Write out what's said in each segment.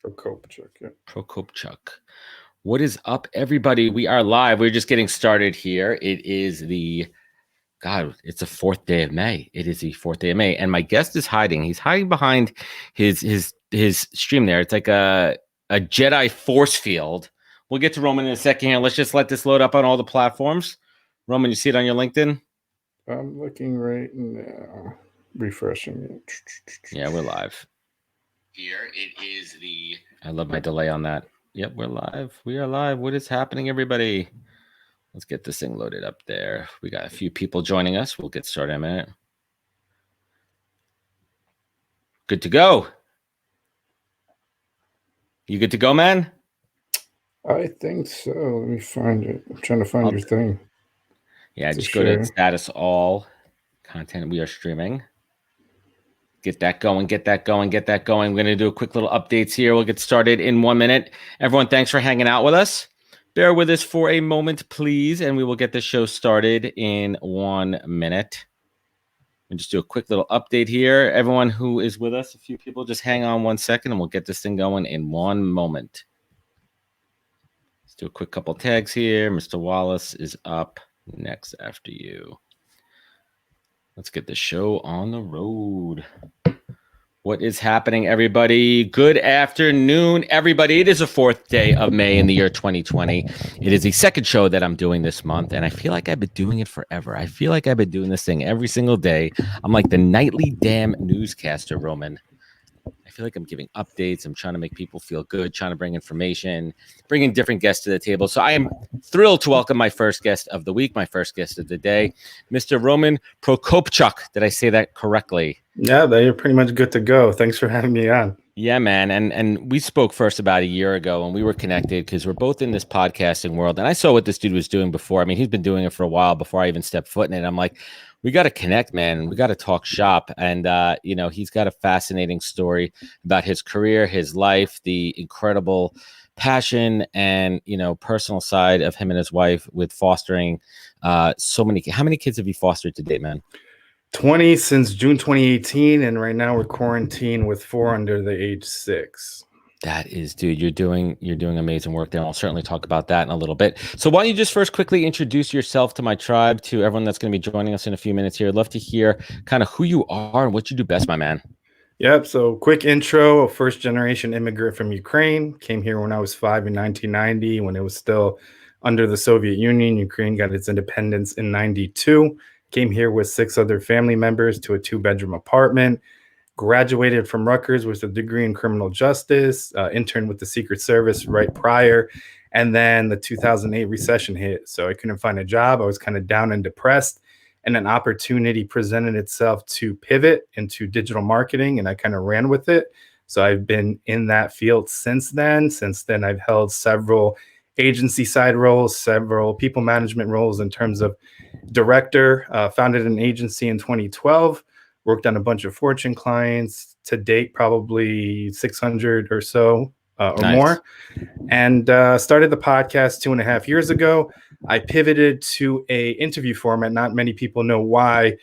Prokopchuk, yeah. Prokopchuk. What is up, everybody? We are live. We're just getting started here. It is it's the 4th day of May. It is the 4th day of May, and my guest is hiding. He's hiding behind his stream there. It's like a Jedi force field. We'll get to Roman in a second here. Let's just let this load up on all the platforms. Roman, you see it on your LinkedIn? I'm looking right now. Refreshing it. Yeah, we're live. Here it is I love my delay on that. Yep, we're live. We are live. What is happening, everybody? Let's get this thing loaded up there. We got a few people joining us. We'll get started in a minute. Good to go. You good to go, man? I think so. Let me find it. I'm trying to find your thing. Yeah, just go to status all content we are streaming. Get that going, get that going, get that going. We're going to do a quick little updates here. We'll get started in 1 minute. Everyone, thanks for hanging out with us. Bear with us for a moment, please, and we will get the show started in 1 minute. We'll just do a quick little update here. Everyone who is with us, a few people, just hang on 1 second, and we'll get this thing going in 1 moment. Let's do a quick couple tags here. Mr. Wallace is up next after you. Let's get the show on the road. What is happening, everybody? Good afternoon, everybody. It is the 4th day of May in the year 2020. It is the second show that I'm doing this month, and I feel like I've been doing it forever. I feel like I've been doing this thing every single day. I'm like the nightly damn newscaster, Roman. I feel like I'm giving updates. I'm trying to make people feel good, trying to bring information, bringing different guests to the table. So I am thrilled to welcome my first guest of the week, my first guest of the day, Mr. Roman Prokopchuk. Did I say that correctly? Yeah, you're pretty much good to go. Thanks for having me on. Yeah, man. And we spoke first about a year ago, and we were connected because we're both in this podcasting world. And I saw what this dude was doing before. I mean, he's been doing it for a while before I even stepped foot in it. I'm like, we got to connect, man. We got to talk shop. And, he's got a fascinating story about his career, his life, the incredible passion and, personal side of him and his wife with fostering so many. How many kids have you fostered to date, man? 20 since June 2018, and right now we're quarantined with 4 under the age 6. That is, dude, you're doing amazing work there. I'll certainly talk about that in a little bit. So why don't you just first quickly introduce yourself to my tribe, to everyone that's going to be joining us in a few minutes here. I'd love to hear kind of who you are and what you do best, my man. Yep. So quick intro, a first-generation immigrant from Ukraine. Came here when I was 5 in 1990, when it was still under the Soviet Union. Ukraine got its independence in 92. Came here with 6 other family members to a 2-bedroom apartment. Graduated from Rutgers with a degree in criminal justice. Interned with the Secret Service right prior. And then the 2008 recession hit. So I couldn't find a job. I was kind of down and depressed. And an opportunity presented itself to pivot into digital marketing. And I kind of ran with it. So I've been in that field since then. Since then, I've held several agency side roles, several people management roles in terms of director, founded an agency in 2012, worked on a bunch of Fortune clients, to date probably 600 or so or Nice. more, and started the podcast 2.5 years ago. I pivoted to a interview format. Not many people know why.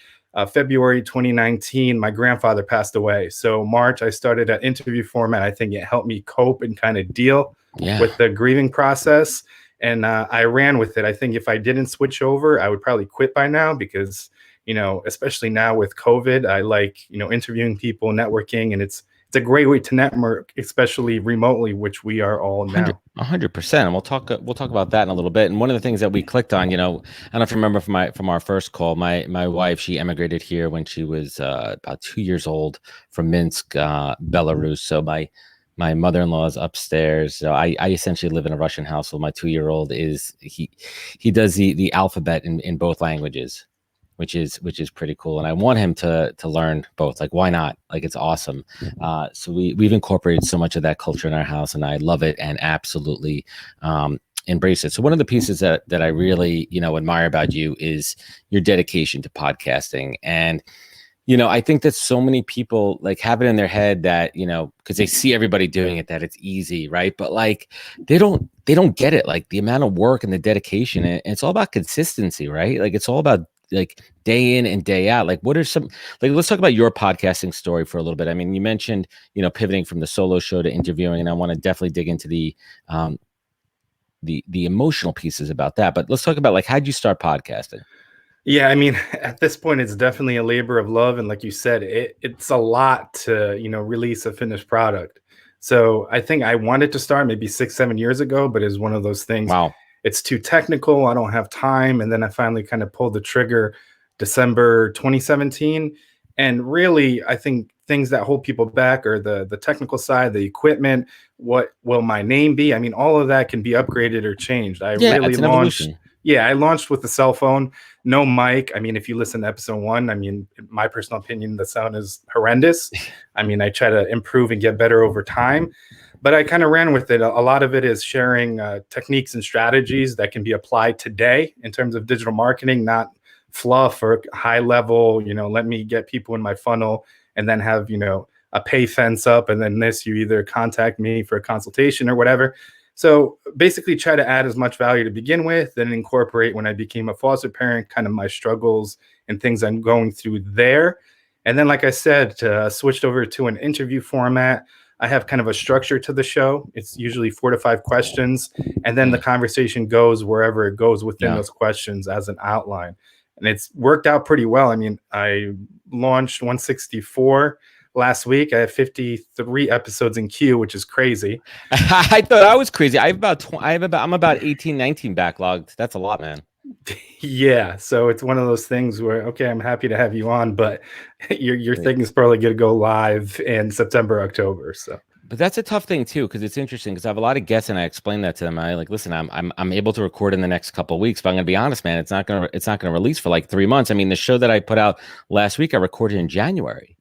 February 2019, my grandfather passed away. So March, I started an interview format. I think it helped me cope and kind of deal with the grieving process. And I ran with it. I think if I didn't switch over, I would probably quit by now because, especially now with COVID, I like, interviewing people, networking, and it's a great way to network, especially remotely, which we are all now. 100%. And we'll talk about that in a little bit. And one of the things that we clicked on, I don't know if you remember from our first call, my wife, she emigrated here when she was about 2 years old from Minsk, Belarus. So my mother-in-law is upstairs. So I essentially live in a Russian household. My 2-year-old he does the alphabet in both languages, which is pretty cool. And I want him to learn both. Like, why not? Like, it's awesome. So we've incorporated so much of that culture in our house, and I love it and absolutely embrace it. So one of the pieces that I really, admire about you is your dedication to podcasting. And I think that so many people like have it in their head that, because they see everybody doing it, that it's easy, right? But like they don't get it, like the amount of work and the dedication. And it's all about consistency, right? Like it's all about like day in and day out. Like, what are some, like, let's talk about your podcasting story for a little bit. I mean, you mentioned, pivoting from the solo show to interviewing, and I want to definitely dig into the emotional pieces about that. But let's talk about, like, how'd you start podcasting? Yeah, I mean, at this point, it's definitely a labor of love, and like you said, it's a lot to release a finished product. So I think I wanted to start maybe 6-7 years ago, but it's one of those things. Wow. It's too technical. I don't have time, and then I finally kind of pulled the trigger December 2017. And really, I think things that hold people back are the technical side, the equipment. What will my name be? I mean, all of that can be upgraded or changed. Yeah, it's an evolution. I launched with the cell phone, no mic. I mean, if you listen to episode 1, I mean, in my personal opinion, the sound is horrendous. I mean, I try to improve and get better over time, but I kind of ran with it. A lot of it is sharing techniques and strategies that can be applied today in terms of digital marketing, not fluff or high level, let me get people in my funnel and then have, a pay fence up. And then you either contact me for a consultation or whatever. So basically try to add as much value to begin with, then incorporate when I became a foster parent, kind of my struggles and things I'm going through there. And then, like I said, switched over to an interview format. I have kind of a structure to the show. It's usually 4 to 5 questions. And then the conversation goes wherever it goes within those questions as an outline. And it's worked out pretty well. I mean, I launched 164 last week. I have 53 episodes in queue, which is crazy. I thought I was crazy. I'm about 18, 19 backlogged. That's a lot, man. Yeah. So it's one of those things where, okay, I'm happy to have you on, but your thing is probably going to go live in September, October. So. But that's a tough thing too, because it's interesting. Because I have a lot of guests, and I explain that to them. I like, listen, I'm able to record in the next couple of weeks, but I'm gonna be honest, man. It's not gonna release for like 3 months. I mean, the show that I put out last week, I recorded in January.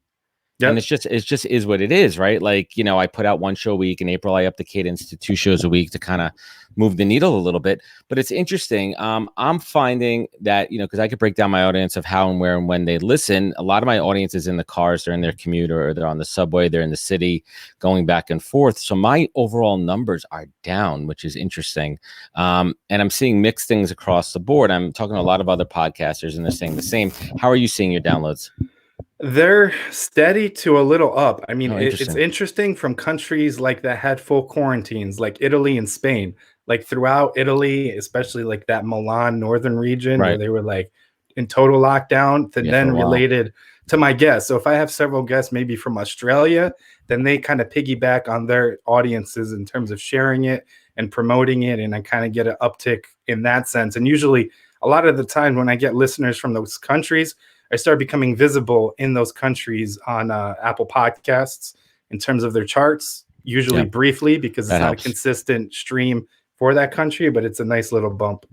Yep. And it's just is what it is, right? Like, I put out 1 show a week. In April, I upped the cadence to 2 shows a week to kind of move the needle a little bit. But it's interesting. I'm finding that, because I could break down my audience of how and where and when they listen. A lot of my audience is in the cars, they're in their commute, or they're on the subway, they're in the city going back and forth. So my overall numbers are down, which is interesting. And I'm seeing mixed things across the board. I'm talking to a lot of other podcasters, and they're saying the same. How are you seeing your downloads? They're steady to a little up. I mean, it's interesting from countries like that had full quarantines, like Italy and Spain. Like throughout Italy, especially like that Milan northern region, where they were like in total lockdown, then related to my guests. So if I have several guests, maybe from Australia, then they kind of piggyback on their audiences in terms of sharing it and promoting it. And I kind of get an uptick in that sense. And usually a lot of the time when I get listeners from those countries, I start becoming visible in those countries on Apple Podcasts in terms of their charts, usually briefly, because it's not a consistent stream for that country, but it's a nice little bump.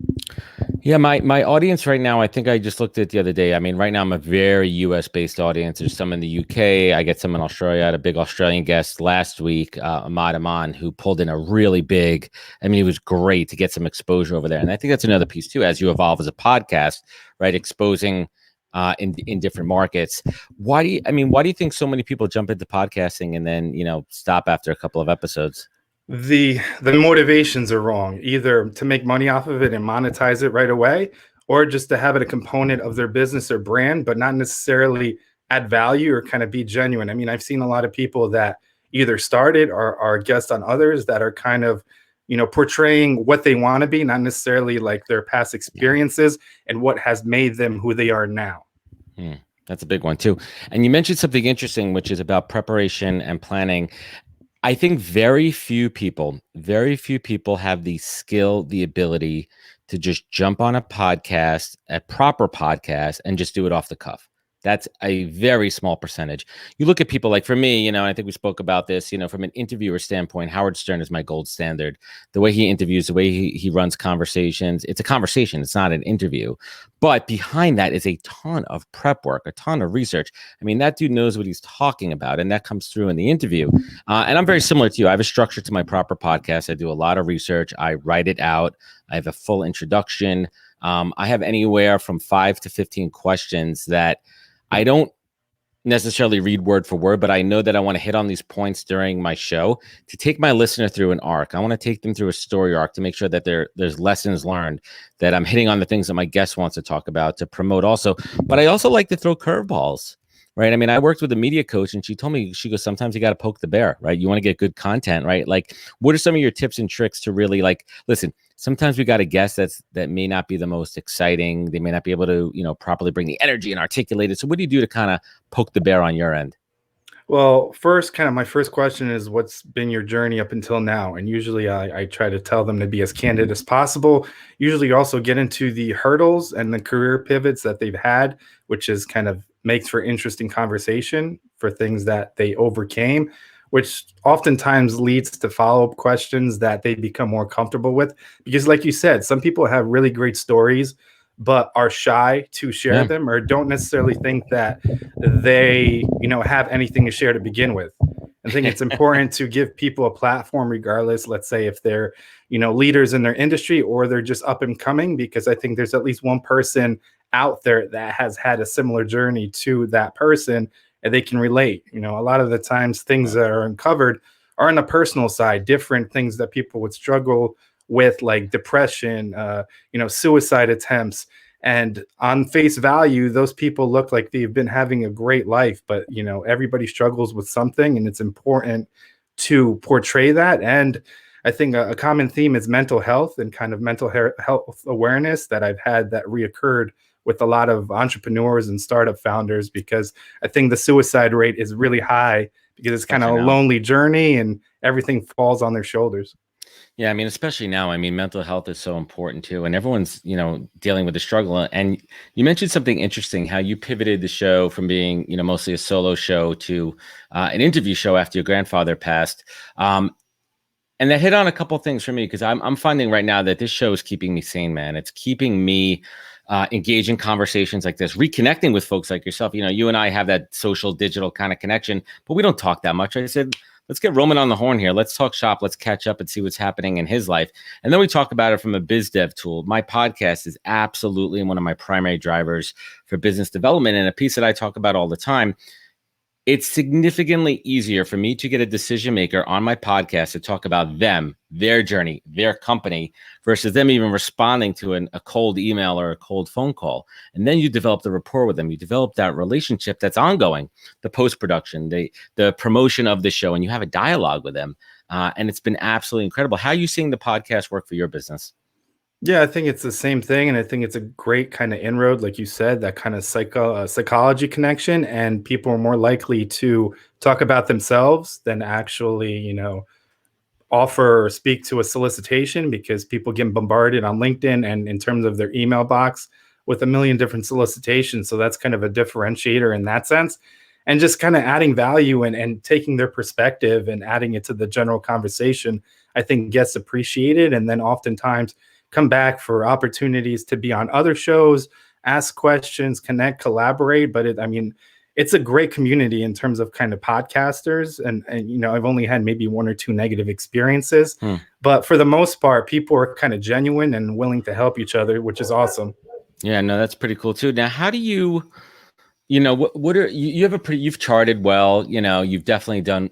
Yeah, my audience right now, I think I just looked at it the other day. I mean, right now I'm a very US-based audience. There's some in the UK. I get some in Australia. I had a big Australian guest last week, Ahmad Aman, who pulled in a really big, I mean, it was great to get some exposure over there. And I think that's another piece too, as you evolve as a podcast, right? Exposing in different markets. Why do you think so many people jump into podcasting and then, stop after a couple of episodes? The motivations are wrong, either to make money off of it and monetize it right away, or just to have it a component of their business or brand, but not necessarily add value or kind of be genuine. I mean, I've seen a lot of people that either started or are guests on others that are kind of, portraying what they want to be, not necessarily like their past experiences and what has made them who they are now. That's a big one too. And you mentioned something interesting, which is about preparation and planning. I think very few people have the skill, the ability to just jump on a podcast, a proper podcast, and just do it off the cuff. That's a very small percentage. You look at people like, for me, I think we spoke about this, from an interviewer standpoint, Howard Stern is my gold standard. The way he interviews, the way he runs conversations, it's a conversation. It's not an interview. But behind that is a ton of prep work, a ton of research. I mean, that dude knows what he's talking about, and that comes through in the interview. And I'm very similar to you. I have a structure to my proper podcast. I do a lot of research. I write it out. I have a full introduction. I have anywhere from 5 to 15 questions that I don't necessarily read word for word, but I know that I want to hit on these points during my show to take my listener through an arc. I want to take them through a story arc to make sure that there's lessons learned, that I'm hitting on the things that my guest wants to talk about to promote also. But I also like to throw curveballs, right? I mean, I worked with a media coach and she told me, she goes, sometimes you got to poke the bear, right? You want to get good content, right? Like, what are some of your tips and tricks to really, like, listen, sometimes we got a guest that may not be the most exciting. They may not be able to, properly bring the energy and articulate it. So what do you do to kind of poke the bear on your end? Well, first, kind of my first question is what's been your journey up until now? And usually I try to tell them to be as candid as possible. Usually you also get into the hurdles and the career pivots that they've had, which is kind of makes for interesting conversation for things that they overcame, which oftentimes leads to follow-up questions that they become more comfortable with. Because like you said, some people have really great stories, but are shy to share them or don't necessarily think that they have anything to share to begin with. I think it's important to give people a platform regardless, let's say if they're leaders in their industry or they're just up and coming, because I think there's at least one person out there that has had a similar journey to that person and they can relate. A lot of the times things that are uncovered are on the personal side, different things that people would struggle with, like depression, suicide attempts. And on face value, those people look like they've been having a great life, but everybody struggles with something, and it's important to portray that. And I think a common theme is mental health and kind of mental health awareness that I've had that reoccurred with a lot of entrepreneurs and startup founders, because I think the suicide rate is really high because it's kind of a lonely journey and everything falls on their shoulders. Yeah, I mean, especially now, I mean, mental health is so important too, and everyone's, dealing with the struggle. And you mentioned something interesting, how you pivoted the show from being, mostly a solo show to an interview show after your grandfather passed. And that hit on a couple of things for me, because I'm finding right now that this show is keeping me sane, man. It's keeping me engaged in conversations like this, reconnecting with folks like yourself. You and I have that social digital kind of connection, but we don't talk that much. I said, let's get Roman on the horn here. Let's talk shop. Let's catch up and see what's happening in his life. And then we talk about it from a biz dev tool. My podcast is absolutely one of my primary drivers for business development, and a piece that I talk about all the time. It's significantly easier for me to get a decision maker on my podcast to talk about them, their journey, their company, versus them even responding to a cold email or a cold phone call. And then you develop the rapport with them. You develop that relationship that's ongoing, the post-production, the promotion of the show, and you have a dialogue with them. And it's been absolutely incredible. How are you seeing the podcast work for your business? Yeah, I think it's the same thing, and I think it's a great kind of inroad, like you said, that kind of psychology connection, and people are more likely to talk about themselves than actually, offer or speak to a solicitation, because people get bombarded on LinkedIn and in terms of their email box with a million different solicitations. So that's kind of a differentiator in that sense, and just kind of adding value and taking their perspective and adding it to the general conversation, I think gets appreciated, and then oftentimes come back for opportunities to be on other shows, ask questions, connect, collaborate. But it's a great community in terms of kind of podcasters. And I've only had maybe one or two negative experiences, but for the most part, people are kind of genuine and willing to help each other, which is awesome. Yeah, no, that's pretty cool too. Now, how do you, what are you have you've charted well, you've definitely done,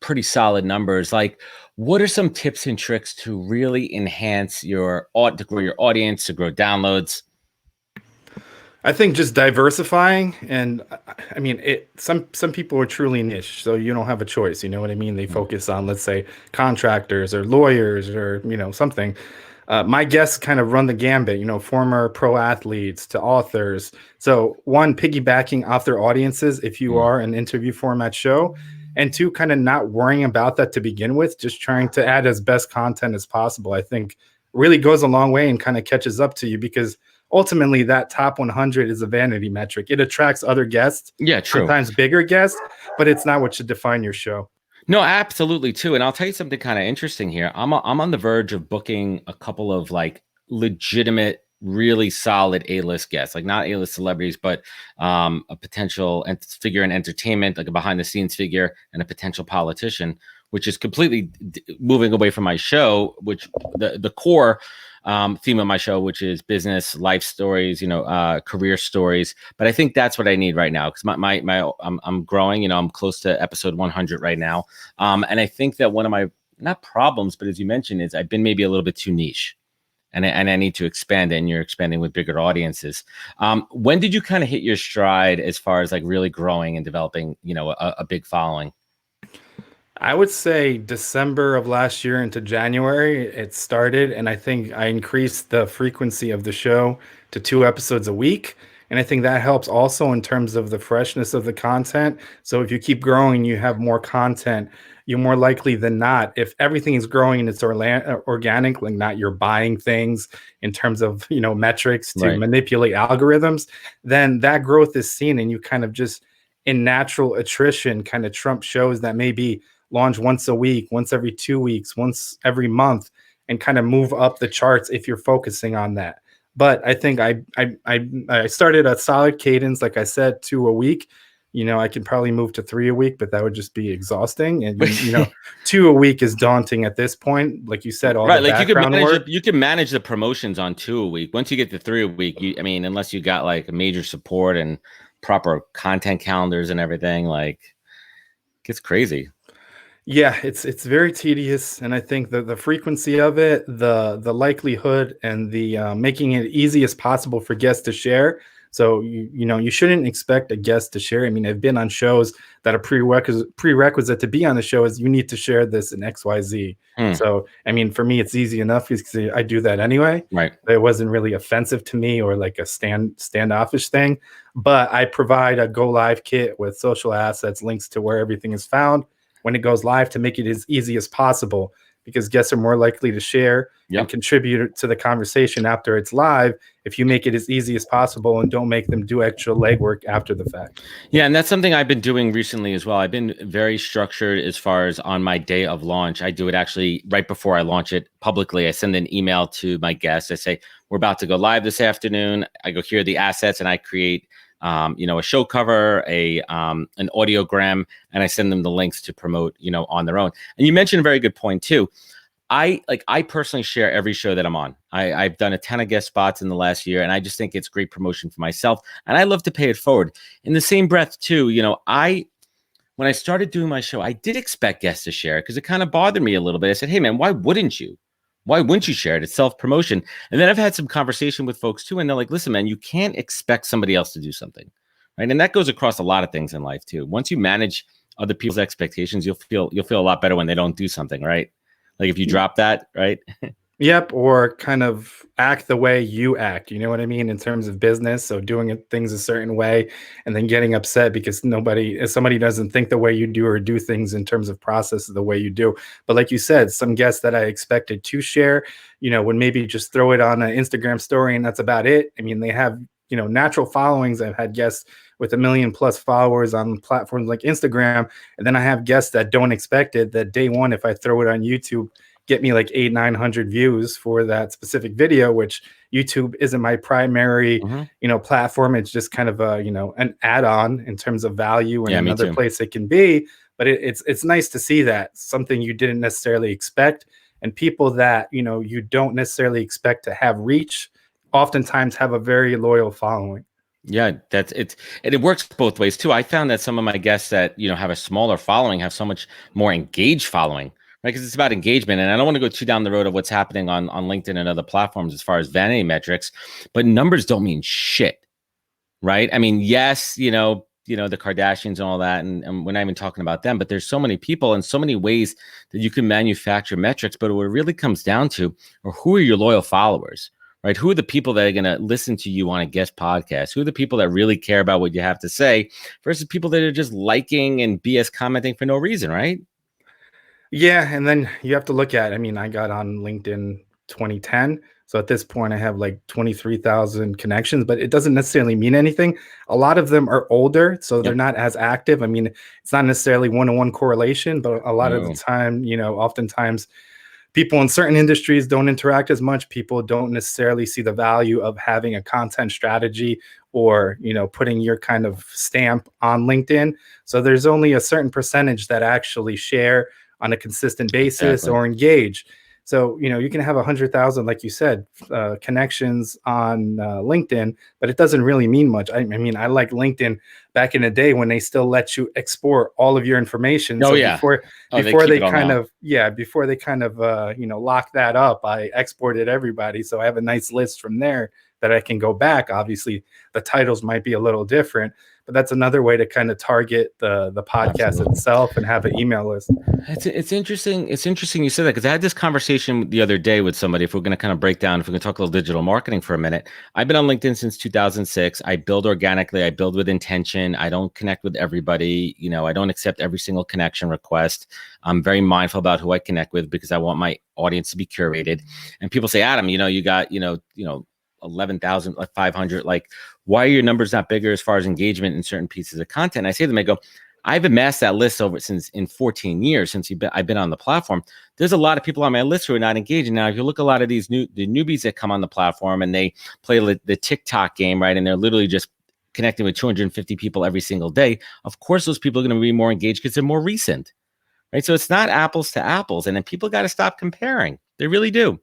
pretty solid numbers. Like, what are some tips and tricks to really enhance to grow your audience, to grow downloads? I think just diversifying, and some people are truly niche, so you don't have a choice. You know what I mean? They focus on, let's say, contractors or lawyers or something. My guests kind of run the gambit, former pro athletes to authors. So one, piggybacking off their audiences if you are an interview format show, and two, kind of not worrying about that to begin with, just trying to add as best content as possible. I think really goes a long way and kind of catches up to you, because ultimately that top 100 is a vanity metric. It attracts other guests, sometimes bigger guests, but it's not what should define your show. No, absolutely too. And I'll tell you something kind of interesting here. I'm on the verge of booking a couple of like legitimate, really solid A-list guests, like not A-list celebrities, but a potential figure in entertainment, like a behind the scenes figure and a potential politician, which is completely moving away from my show, which the core theme of my show, which is business, life stories, career stories. But I think that's what I need right now, because I'm growing. I'm close to episode 100 right now, and I think that one of my not problems, but as you mentioned, is I've been maybe a little bit too niche. And I need to expand it, and you're expanding with bigger audiences. When did you kind of hit your stride as far as like really growing and developing, a big following? I would say December of last year into January, it started, and I think I increased the frequency of the show to 2 episodes a week. And I think that helps also in terms of the freshness of the content. So if you keep growing, you have more content, you're more likely than not, if everything is growing and it's organic, like not you're buying things in terms of, metrics to Right. manipulate algorithms, then that growth is seen, and you kind of just in natural attrition kind of trump shows that maybe launch once a week, once every 2 weeks, once every month, and kind of move up the charts if you're focusing on that. But I think I started a solid cadence, like I said, 2 a week. I could probably move to 3 a week, but that would just be exhausting. And 2 a week is daunting at this point. Like you said, all right, the like background work. you can manage the promotions on 2 a week. Once you get to 3 a week, unless you got like major support and proper content calendars and everything, like it gets crazy. Yeah, it's very tedious, and I think the frequency of it, the likelihood, and the making it easy as possible for guests to share. So you shouldn't expect a guest to share. I mean, I've been on shows that a prerequisite to be on the show is you need to share this in XYZ. So I mean, for me, it's easy enough because I do that anyway. Right. It wasn't really offensive to me or like a standoffish thing. But I provide a go live kit with social assets, links to where everything is found when it goes live, to make it as easy as possible, because guests are more likely to share and contribute to the conversation after it's live if you make it as easy as possible and don't make them do extra legwork after the fact. Yeah, and that's something I've been doing recently as well. I've been very structured as far as on my day of launch. I do it actually right before I launch it publicly. I send an email to my guests. I say, we're about to go live this afternoon. I go, here are the assets, and I create a show cover, an audiogram, and I send them the links to promote, on their own. And you mentioned a very good point too. I personally share every show that I'm on. I've done a ton of guest spots in the last year, and I just think it's great promotion for myself, and I love to pay it forward. In the same breath too, when I started doing my show, I did expect guests to share, because it kind of bothered me a little bit. I said, hey man, why wouldn't you? Why wouldn't you share it? It's self-promotion. And then I've had some conversation with folks too, and they're like, listen, man, you can't expect somebody else to do something, right? And that goes across a lot of things in life too. Once you manage other people's expectations, you'll feel a lot better when they don't do something, right? Like if you drop that, right? Yep, or kind of act the way you act, you know what I mean, in terms of business. So doing things a certain way and then getting upset because somebody doesn't think the way you do or do things in terms of process the way you do. But like you said, some guests that I expected to share, would maybe just throw it on an Instagram story and that's about it. I mean, they have, natural followings. I've had guests with 1 million plus followers on platforms like Instagram. And then I have guests that don't expect it, that day one, if I throw it on YouTube, get me like 800-900 views for that specific video, which YouTube isn't my primary, platform. It's just kind of a, an add-on in terms of value and another place it can be. But it's nice to see that something you didn't necessarily expect, and people that, you don't necessarily expect to have reach oftentimes have a very loyal following. Yeah, that's it. And it works both ways too. I found that some of my guests that, have a smaller following have so much more engaged following, right? Because it's about engagement. And I don't want to go too down the road of what's happening on LinkedIn and other platforms as far as vanity metrics, but numbers don't mean shit, right? I mean, yes, the Kardashians and all that, and we're not even talking about them, but there's so many people and so many ways that you can manufacture metrics. But what it really comes down to are who are your loyal followers, right? Who are the people that are going to listen to you on a guest podcast? Who are the people that really care about what you have to say versus people that are just liking and BS commenting for no reason, right? Yeah, and then you have to look at, I mean, I got on LinkedIn 2010. So at this point, I have like 23,000 connections, but it doesn't necessarily mean anything. A lot of them are older, so they're not as active. I mean, it's not necessarily one-to-one correlation, but a lot of the time, oftentimes people in certain industries don't interact as much. People don't necessarily see the value of having a content strategy or, putting your kind of stamp on LinkedIn. So there's only a certain percentage that actually share on a consistent basis Exactly. or engage. So, you can have 100,000, like you said, connections on LinkedIn, but it doesn't really mean much. I mean, I like LinkedIn back in the day when they still let you export all of your information. Oh So yeah. Oh, they before keep they it all kind now. of, yeah, before they kind of, lock that up, I exported everybody. So I have a nice list from there that I can go back. Obviously, the titles might be a little different, but that's another way to kind of target the podcast Absolutely. itself and have an email list. It's interesting. It's interesting you said that because I had this conversation the other day with somebody. If we're going to kind of break down, if we're going to talk a little digital marketing for a minute, I've been on LinkedIn since 2006. I build organically. I build with intention. I don't connect with everybody. I don't accept every single connection request. I'm very mindful about who I connect with because I want my audience to be curated. And people say, Adam, you got 11,500. Like, why are your numbers not bigger as far as engagement in certain pieces of content? And I say to them, I go, I've amassed that list over since in 14 years since I've been on the platform. There's a lot of people on my list who are not engaging. Now, if you look at a lot of the newbies that come on the platform and they play the TikTok game, right? And they're literally just connecting with 250 people every single day. Of course, those people are going to be more engaged because they're more recent, right? So it's not apples to apples. And then people got to stop comparing. They really do.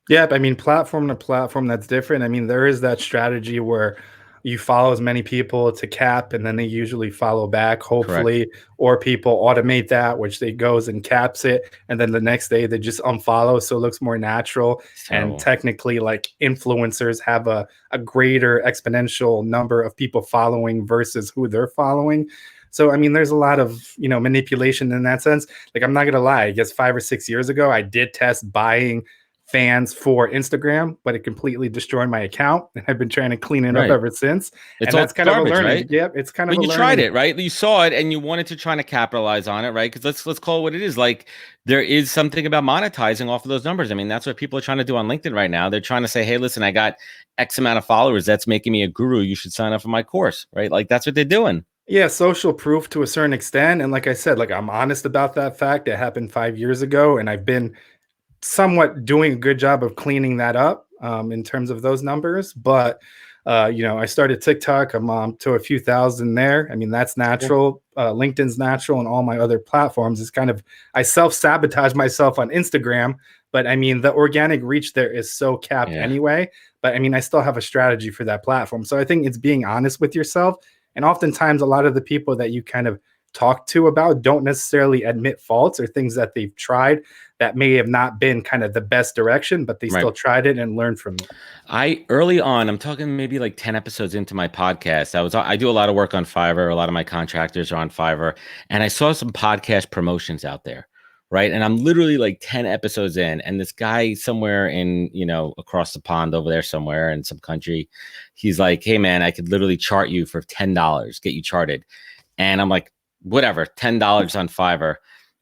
Yeah, I mean, platform to platform, that's different. I mean, there is that strategy where you follow as many people to cap, and then they usually follow back, Correct. hopefully, or people automate that, which they goes and caps it, and then the next day they just unfollow, so it looks more natural. It's And terrible. technically, like influencers have a greater exponential number of people following versus who they're following. So I mean, there's a lot of manipulation in that sense. Like I'm not gonna lie, I guess 5 or 6 years ago, I did test buying fans for Instagram, but it completely destroyed my account, and I've been trying to clean it up Right. ever since. It's And all that's kind of a garbage, learning. right? Yep, it's kind of But a you tried learning. it, right? You saw it and you wanted to try to capitalize on it, right? Because let's call it what it is. Like there is something about monetizing off of those numbers. I mean, that's what people are trying to do on LinkedIn right now. They're trying to say, hey, listen, I got X amount of followers. That's making me a guru. You should sign up for my course, right? Like that's what they're doing. Yeah, social proof to a certain extent. And like I said, like I'm honest about that fact. It happened 5 years ago, and I've been somewhat doing a good job of cleaning that up in terms of those numbers. But I started TikTok. I'm to a few thousand there. I mean, that's Cool. natural. LinkedIn's natural, and all my other platforms is kind of I self sabotage myself on Instagram. But I mean, the organic reach there is so capped Yeah. anyway. But I mean, I still have a strategy for that platform. So I think it's being honest with yourself. And oftentimes, a lot of the people that you kind of talk to about don't necessarily admit faults or things that they've tried that may have not been kind of the best direction, but they Right. still tried it and learned from it. Early on, I'm talking maybe like 10 episodes into my podcast. I do a lot of work on Fiverr. A lot of my contractors are on Fiverr, and I saw some podcast promotions out there. Right. And I'm literally like 10 episodes in, and this guy somewhere in, across the pond over there somewhere in some country, he's like, hey man, I could literally chart you for $10, get you charted. And I'm like, whatever, $10 on Fiverr.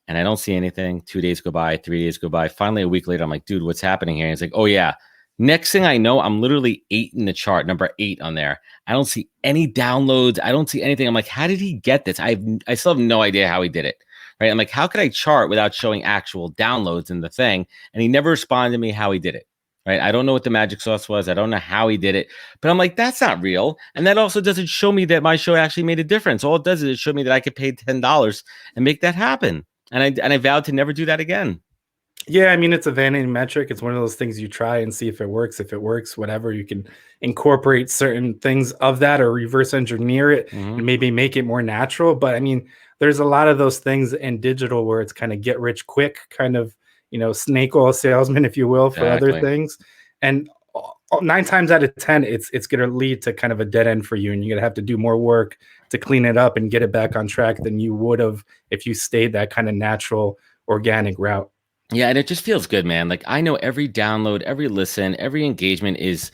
And I don't see anything. 2 days go by, 3 days go by. Finally, a week later, I'm like, dude, what's happening here? And he's like, oh yeah. Next thing I know, I'm literally 8 in the chart, number 8 on there. I don't see any downloads. I don't see anything. I'm like, how did he get this? I still have no idea how he did it. Right. I'm like, how could I chart without showing actual downloads in the thing? And he never responded to me how he did it. Right. I don't know what the magic sauce was. I don't know how he did it, but I'm like, that's not real. And that also doesn't show me that my show actually made a difference. All it does is it show me that I could pay $10 and make that happen. And I vowed to never do that again. Yeah, I mean, it's a vanity metric. It's one of those things you try and see if it works. If it works, whatever, you can incorporate certain things of that or reverse engineer it Mm-hmm. and maybe make it more natural. But I mean, there's a lot of those things in digital where it's kind of get rich quick, kind of, snake oil salesman, if you will, for other Exactly. things. And 9 times out of 10, it's going to lead to kind of a dead end for you. And you're going to have to do more work to clean it up and get it back on track than you would have if you stayed that kind of natural, organic route. Yeah, and it just feels good, man. Like I know every download, every listen, every engagement is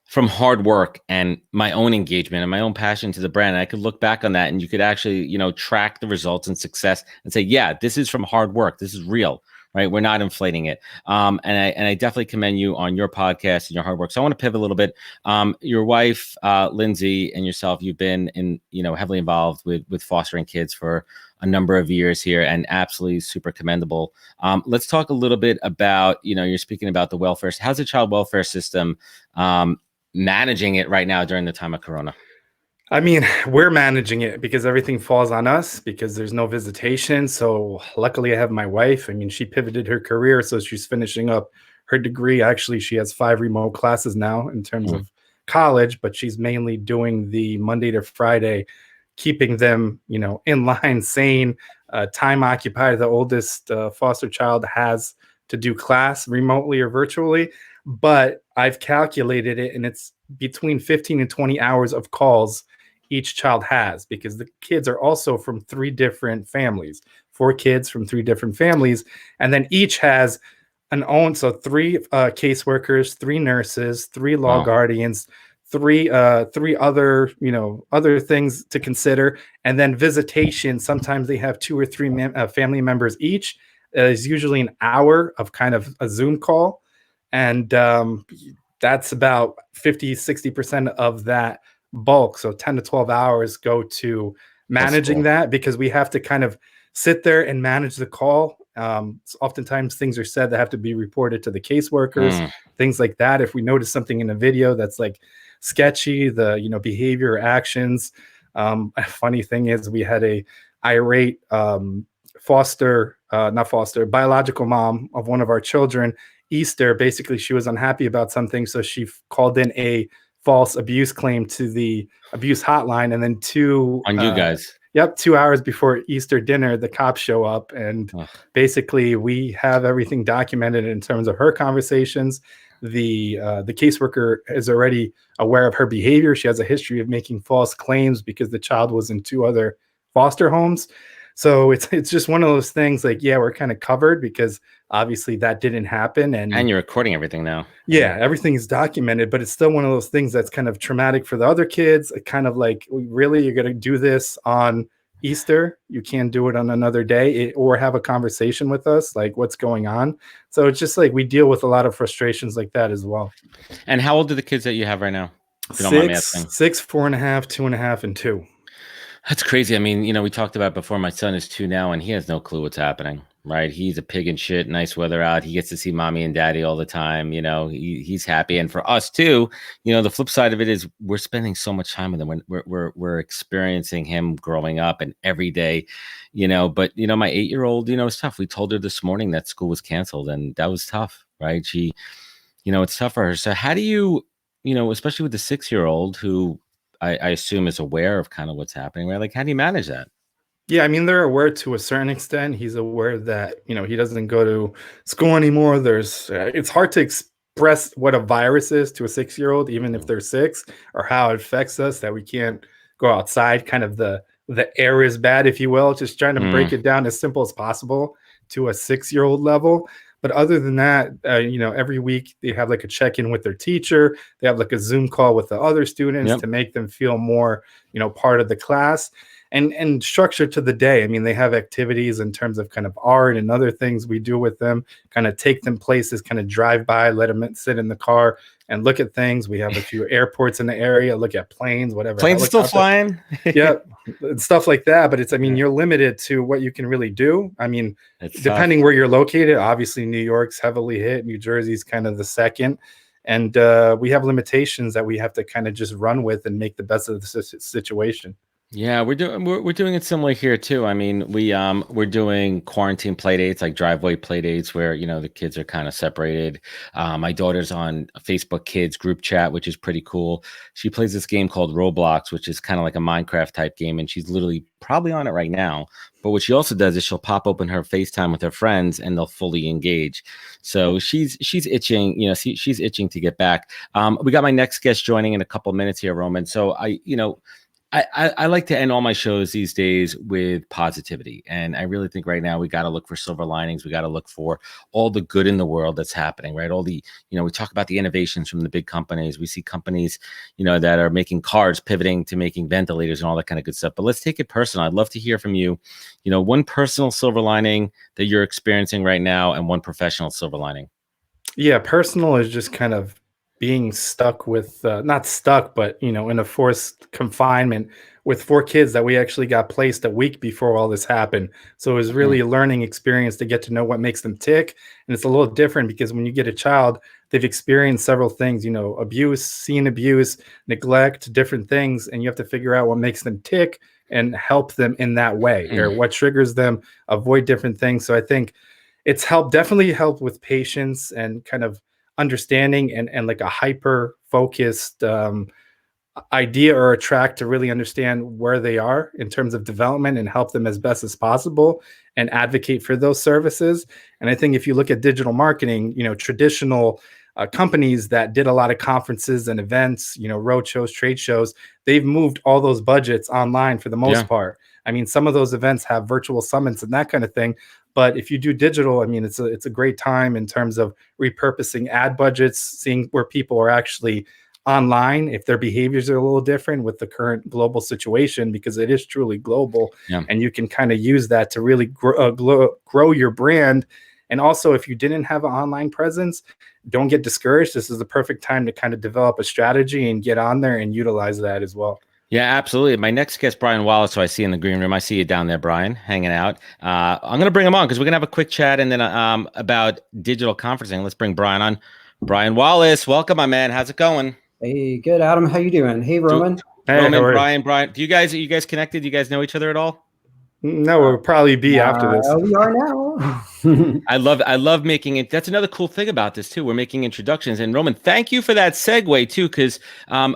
from hard work and my own engagement and my own passion to the brand. And I could look back on that and you could actually, track the results and success and say, yeah, this is from hard work. This is real, right? We're not inflating it. And I definitely commend you on your podcast and your hard work. So I want to pivot a little bit. Your wife, Lindsay, and yourself, you've been heavily involved with fostering kids for a number of years here, and absolutely super commendable. Let's talk a little bit about, you're speaking about the welfare. How's the child welfare system managing it right now during the time of Corona? I mean, we're managing it because everything falls on us because there's no visitation. So luckily I have my wife. I mean, she pivoted her career, so she's finishing up her degree. Actually, she has 5 remote classes now in terms Mm. of college, but she's mainly doing the Monday to Friday, keeping them, in line, sane, time occupied. The oldest foster child has to do class remotely or virtually, but I've calculated it and it's between 15 and 20 hours of calls each child has because the kids are also from 3 different families, 4 kids from 3 different families, and then each has an own, so 3 caseworkers, 3 nurses, 3 law Wow. guardians, three other other things to consider, and then visitation. Sometimes they have 2 or 3 family members each. Is usually an hour of kind of a Zoom call, and that's about 50-60% of that bulk. So 10 to 12 hours go to That's managing cool. that because we have to kind of sit there and manage the call. Oftentimes things are said that have to be reported to the caseworkers, Mm. things like that. If we notice something in a video that's like sketchy, the behavior or actions. A funny thing is we had a irate not foster, biological mom of one of our children. Easter, basically, she was unhappy about something, so she called in a false abuse claim to the abuse hotline, and then On you guys. 2 hours before Easter dinner, the cops show up, and Ugh. basically we have everything documented in terms of her conversations. The caseworker is already aware of her behavior. She has a history of making false claims because the child was in 2 other foster homes. So it's just one of those things. Like, yeah, we're kind of covered because obviously that didn't happen, And and you're recording everything now. yeah, everything is documented, but it's still one of those things that's kind of traumatic for the other kids. Kind of like, really, you're going to do this on Easter? You can't do it on another day, or have a conversation with us, like what's going on. So it's just like we deal with a lot of frustrations like that as well. And how old are the kids that you have right now? If you don't mind me Six, asking. 4.5, 2.5, and 2. That's crazy. I mean, we talked about before. My son is 2 now, and he has no clue what's happening. Right? He's a pig in shit. Nice weather out. He gets to see mommy and daddy all the time. He's happy, and for us too. The flip side of it is we're spending so much time with him. When we're experiencing him growing up and every day. But my 8-year-old, it's tough. We told her this morning that school was canceled, and that was tough. Right? It's tough for her. So how do you, especially with the 6-year-old who I assume is aware of kind of what's happening, right? Like, how do you manage that? Yeah, I mean, they're aware to a certain extent. He's aware that, he doesn't go to school anymore. It's hard to express what a virus is to a 6-year-old, even if Mm. they're 6, or how it affects us, that we can't go outside. Kind of the air is bad, if you will, just trying to break Mm. it down as simple as possible to a 6-year-old level. But other than that, every week they have like a check-in with their teacher. They have like a Zoom call with the other students Yep. to make them feel more, part of the class, and structure to the day. I mean, they have activities in terms of kind of art and other things we do with them, kind of take them places, kind of drive by, let them sit in the car and look at things. We have a few airports in the area, look at planes, whatever, Planes are still helicopter. flying. Yeah, stuff like that. But I mean, Yeah. you're limited to what you can really do. I mean, It's tough. depending where you're located, obviously New York's heavily hit, New Jersey's kind of the second. And we have limitations that we have to kind of just run with and make the best of the situation. Yeah, we're doing it similar here too. I mean, we're doing quarantine play dates, like driveway play dates, where the kids are kind of separated. My daughter's on a Facebook Kids group chat, which is pretty cool. She plays this game called Roblox, which is kind of like a Minecraft type game, and she's literally probably on it right now. But what she also does is she'll pop open her FaceTime with her friends, and they'll fully engage. So she's itching, she's itching to get back. We got my next guest joining in a couple minutes here, Roman. So I like to end all my shows these days with positivity. And I really think right now we got to look for silver linings. We got to look for all the good in the world that's happening, right? All the, we talk about the innovations from the big companies. We see companies, that are making cars pivoting to making ventilators and all that kind of good stuff. But let's take it personal. I'd love to hear from you, one personal silver lining that you're experiencing right now and one professional silver lining. Yeah, personal is just kind of being stuck with not stuck, but in a forced confinement with 4 kids that we actually got placed a week before all this happened. So it was really a learning experience to get to know what makes them tick. And it's a little different because when you get a child, they've experienced several things, abuse, seen abuse, neglect, different things, and you have to figure out what makes them tick and help them in that way, or what triggers them, avoid different things. So I think it's definitely helped with patience and kind of understanding and like a hyper focused idea or a track to really understand where they are in terms of development and help them as best as possible and advocate for those services. And I think if you look at digital marketing, traditional companies that did a lot of conferences and events, road shows, trade shows, they've moved all those budgets online for the most part. I mean, some of those events have virtual summits and that kind of thing. But if you do digital, I mean, it's a great time in terms of repurposing ad budgets, seeing where people are actually online, if their behaviors are a little different with the current global situation, because it is truly global. And you can kind of use that to really grow your brand. And also, if you didn't have an online presence, don't get discouraged. This is the perfect time to kind of develop a strategy and get on there and utilize that as well. Yeah, absolutely. My next guest, Brian Wallace, who I see in the green room. I see you down there, Brian, hanging out. I'm going to bring him on because we're going to have a quick chat and then about digital conferencing. Let's bring Brian on. Brian Wallace, welcome, my man. How's it going? Hey, good, Adam. How you doing? Hey, Roman. Hey, Roman, Brian. Are you guys connected? Do you guys know each other at all? No, we'll probably be after this. We are now. I love making it. That's another cool thing about this too. We're making introductions, and Roman, thank you for that segue too, because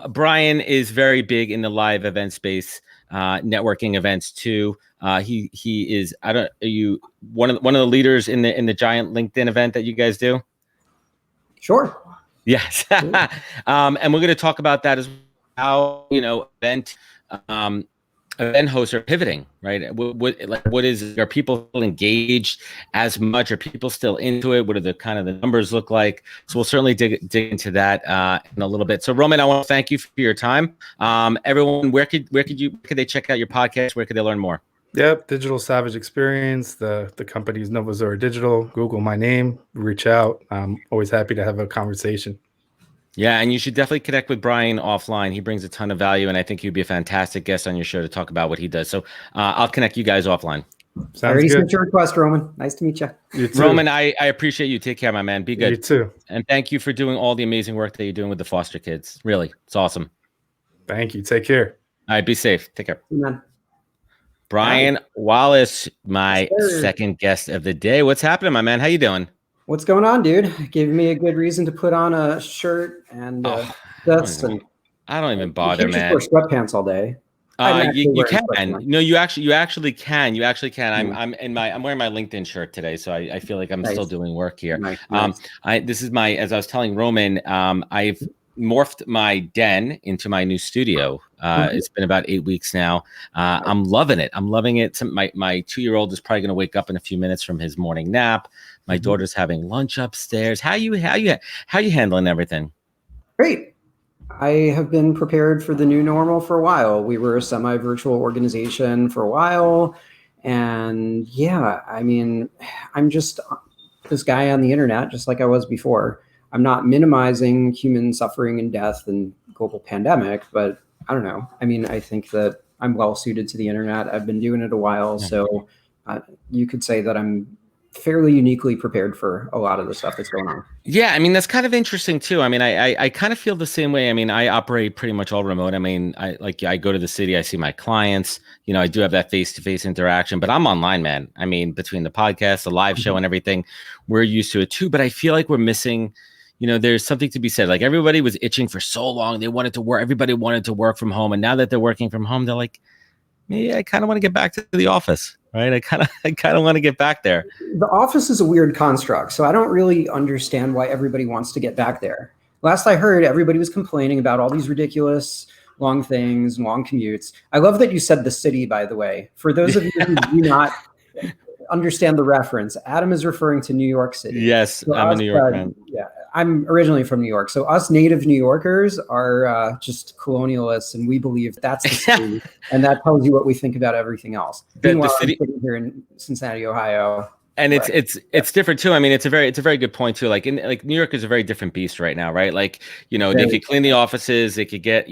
Brian is very big in the live event space, networking events too. He is. Are you one of the leaders in the giant LinkedIn event that you guys do? Sure. Yes. And we're going to talk about that as well. How event hosts are pivoting, right? What is, are people engaged as much? Are people still into it? What do the numbers look like? So we'll certainly dig into that in a little bit. So Roman, I want to thank you for your time. Everyone, where could they check out your podcast? Where could they learn more? Yep, Digital Savage Experience. The company is Nova Zora Digital. Google my name, reach out. I'm always happy to have a conversation. Yeah, and you should definitely connect with Brian offline. He brings a ton of value, and I think he'd be a fantastic guest on your show to talk about what he does. So I'll connect you guys offline. Sounds I already sent your request, Roman. Nice to meet you. You too. Roman, I appreciate you. Take care, my man. Be good. You too. And thank you for doing all the amazing work that you're doing with the foster kids. Really, it's awesome. Thank you. Take care. All right, be safe. Take care. Amen. Brian Wallace, my second guest of the day. What's happening, my man? How you doing? What's going on, dude? Gave me a good reason to put on a shirt and I don't even bother, man. You wear sweatpants all day. You can. No, you actually can. I'm wearing my LinkedIn shirt today, so I feel like I'm still doing work here. Nice. This is as I was telling Roman, I've morphed my den into my new studio. It's been about 8 weeks now. I'm loving it. My 2-year-old is probably going to wake up in a few minutes from his morning nap. My daughter's having lunch upstairs. How you handling everything? Great. I have been prepared for the new normal for a while. We were a semi-virtual organization for a while. And yeah, I mean, I'm just this guy on the internet, just like I was before. I'm not minimizing human suffering and death and global pandemic, but I don't know. I mean, I think that I'm well suited to the internet. I've been doing it a while. So you could say that I'm fairly uniquely prepared for a lot of the stuff that's going on. Yeah, I mean, that's kind of interesting too. I mean, I kind of feel the same way. I mean, I operate pretty much all remote. I mean, I go to the city, I see my clients, I do have that face-to-face interaction, but I'm online, man. I mean, between the podcast, the live show and everything, we're used to it too. But I feel like we're missing, there's something to be said. Like everybody was itching for so long. They wanted to work. Everybody wanted to work from home. And now that they're working from home, they're like, I kind of want to get back to the office, right? I kind of want to get back there. The office is a weird construct, so I don't really understand why everybody wants to get back there. Last I heard, everybody was complaining about all these ridiculous long things, long commutes. I love that you said the city, by the way. For those of you who do not understand the reference, Adam is referring to New York City. Yes, so I'm a New York man. Yeah, I'm originally from New York. So us native New Yorkers are just colonialists, and we believe that's the city, and that tells you what we think about everything else. Meanwhile, I'm sitting here in Cincinnati, Ohio, And it's different too. I mean, it's a very good point too. Like New York is a very different beast right now, right? Like, they could clean the offices, they could get,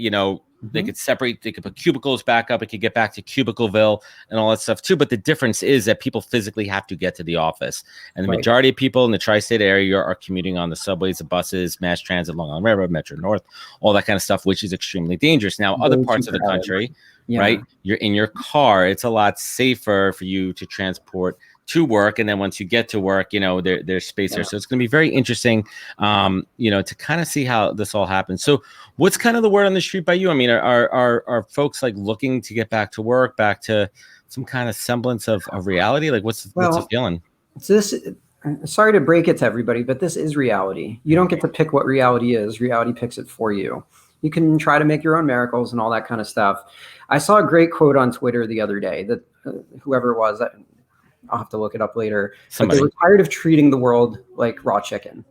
they could separate, they could put cubicles back up, it could get back to Cubicleville and all that stuff too. But the difference is that people physically have to get to the office. And the majority of people in the tri-state area are commuting on the subways, the buses, mass transit, Long Island Railroad, Metro North, all that kind of stuff, which is extremely dangerous. Now, other parts of the country, right? You're in your car. It's a lot safer for you to transport to work, and then once you get to work, there's space there. So it's going to be very interesting, to kind of see how this all happens. So what's kind of the word on the street by you? I mean, are folks like looking to get back to work, back to some kind of semblance of reality? Like what's the feeling? Sorry to break it to everybody, but this is reality. You don't get to pick what reality is. Reality picks it for you. You can try to make your own miracles and all that kind of stuff. I saw a great quote on Twitter the other day that whoever it was, I'll have to look it up later. But they were tired of treating the world like raw chicken,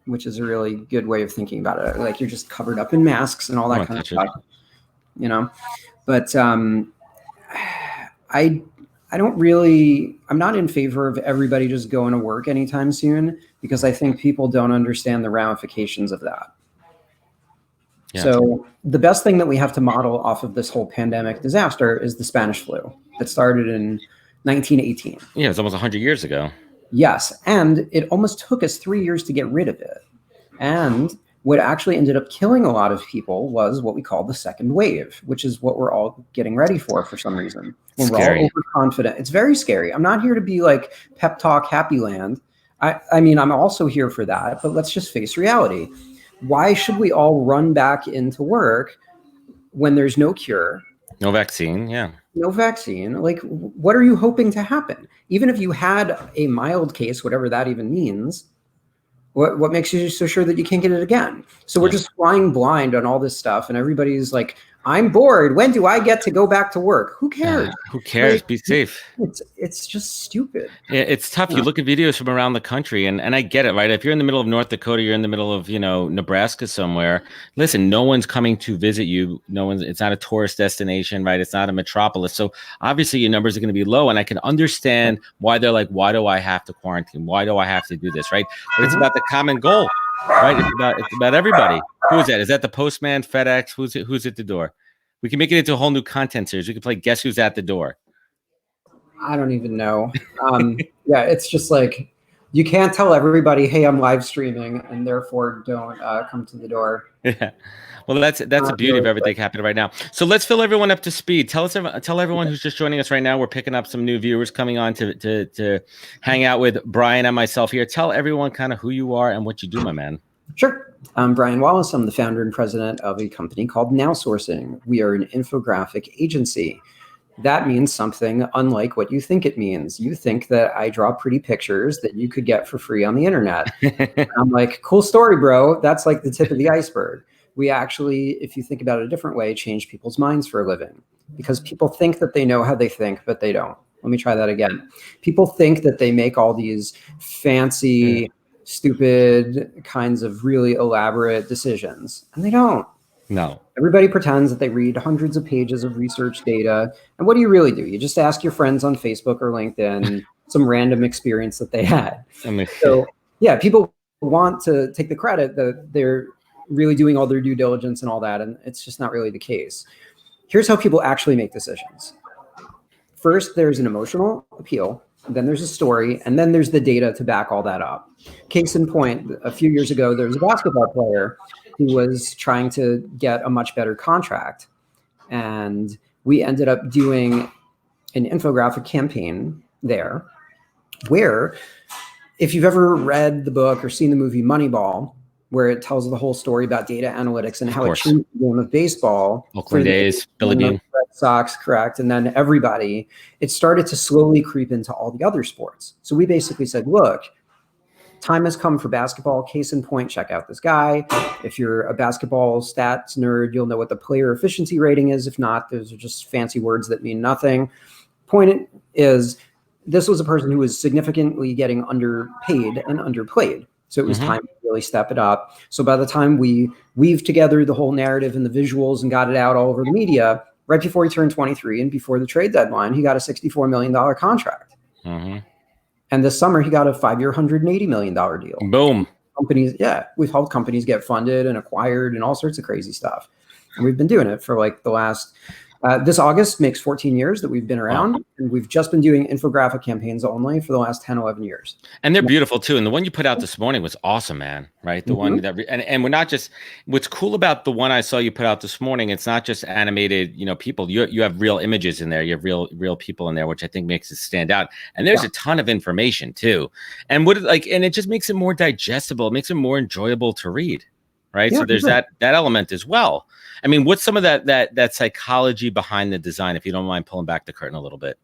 which is a really good way of thinking about it. Like you're just covered up in masks and all that kind of stuff, But I'm not in favor of everybody just going to work anytime soon, because I think people don't understand the ramifications of that. Yeah. So the best thing that we have to model off of this whole pandemic disaster is the Spanish flu that started in 1918. Yeah, it was almost 100 years ago. Yes, and it almost took us 3 years to get rid of it. And what actually ended up killing a lot of people was what we call the second wave, which is what we're all getting ready for some reason. When we're all overconfident. It's very scary. I'm not here to be like pep talk, happy land. I mean, I'm also here for that, but let's just face reality. Why should we all run back into work when there's no cure? No vaccine, yeah. No vaccine. Like, what are you hoping to happen? Even if you had a mild case, whatever that even means, what makes you so sure that you can't get it again? So we're just flying blind on all this stuff, and everybody's like, I'm bored. When do I get to go back to work? Who cares? Who cares? Like, be safe. It's just stupid. Yeah, it's tough. You look at videos from around the country, and I get it, right? If you're in the middle of North Dakota, you're in the middle of, Nebraska somewhere. Listen, no one's coming to visit you. It's not a tourist destination, right? It's not a metropolis. So obviously your numbers are going to be low, and I can understand why they're like, why do I have to quarantine? Why do I have to do this, right? But it's about the common goal, right? It's about everybody. Who is that? Is that the postman, FedEx? Who's at the door? We can make it into a whole new content series. We can play Guess Who's at the Door. I don't even know. Yeah, it's just like you can't tell everybody, hey, I'm live streaming, and therefore don't come to the door. Yeah. Well, that's the beauty of everything happening right now. So let's fill everyone up to speed. Tell everyone who's just joining us right now. We're picking up some new viewers coming on to hang out with Brian and myself here. Tell everyone kind of who you are and what you do, my man. Sure. I'm Brian Wallace. I'm the founder and president of a company called Now Sourcing. We are an infographic agency. That means something unlike what you think it means. You think that I draw pretty pictures that you could get for free on the internet. I'm like, cool story, bro. That's like the tip of the iceberg. We actually, if you think about it a different way, change people's minds for a living, because people think that they know how they think, but they don't. Let me try that again. People think that they make all these fancy, stupid kinds of really elaborate decisions, and they don't. No. Everybody pretends that they read hundreds of pages of research data. And what do you really do? You just ask your friends on Facebook or LinkedIn some random experience that they had. So yeah, people want to take the credit that they're really doing all their due diligence and all that. And it's just not really the case. Here's how people actually make decisions. First, there's an emotional appeal. Then there's a story, and then there's the data to back all that up. Case in point, a few years ago, there was a basketball player who was trying to get a much better contract. And we ended up doing an infographic campaign there where, if you've ever read the book or seen the movie Moneyball, where it tells the whole story about data analytics and how it changed the game of baseball. Oakland Days, Billy Bean. Red Sox, correct. And then everybody, it started to slowly creep into all the other sports. So we basically said, look, time has come for basketball. Case in point, check out this guy. If you're a basketball stats nerd, you'll know what the player efficiency rating is. If not, those are just fancy words that mean nothing. Point is, this was a person who was significantly getting underpaid and underplayed. So it was time to really step it up. So by the time we weaved together the whole narrative and the visuals and got it out all over the media, right before he turned 23 and before the trade deadline, he got a $64 million contract. And this summer he got a 5-year, $180 million deal. Boom. Companies, we've helped companies get funded and acquired and all sorts of crazy stuff. And we've been doing it for like the last, this August makes 14 years that we've been around. Wow. And we've just been doing infographic campaigns only for the last 10, 11 years. And they're beautiful too. And the one you put out this morning was awesome, man. Right. The one that, and we're not just, what's cool about the one I saw you put out this morning, it's not just animated, people, you have real images in there. You have real people in there, which I think makes it stand out. And there's a ton of information too. And and it just makes it more digestible. It makes it more enjoyable to read. Right. So there's that element as well. I mean, what's some of that psychology behind the design, if you don't mind pulling back the curtain a little bit?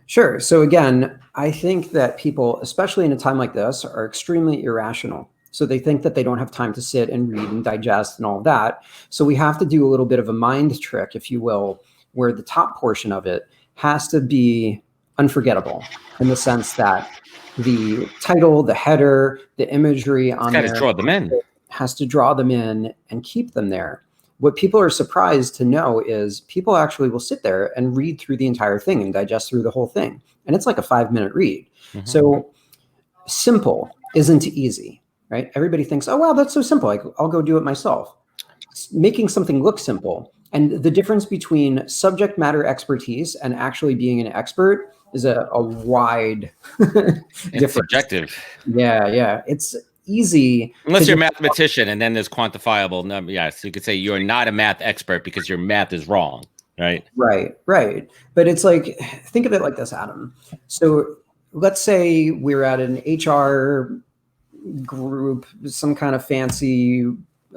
Sure. So again, I think that people, especially in a time like this, are extremely irrational. So they think that they don't have time to sit and read and digest and all of that. So we have to do a little bit of a mind trick, if you will, where the top portion of it has to be unforgettable in the sense that the title, the header, the imagery on there draw them in. Has to draw them in and keep them there. What people are surprised to know is people actually will sit there and read through the entire thing and digest through the whole thing. And it's like a 5-minute read. So simple isn't easy, right? Everybody thinks, oh, wow, that's so simple. I'll go do it myself. Making something look simple. And the difference between subject matter expertise and actually being an expert is a wide difference. Subjective. Yeah. It's easy. Unless you're a mathematician and then there's quantifiable number. Yeah, so you could say you're not a math expert because your math is wrong, right? Right. But it's like, think of it like this, Adam. So let's say we're at an HR group, some kind of fancy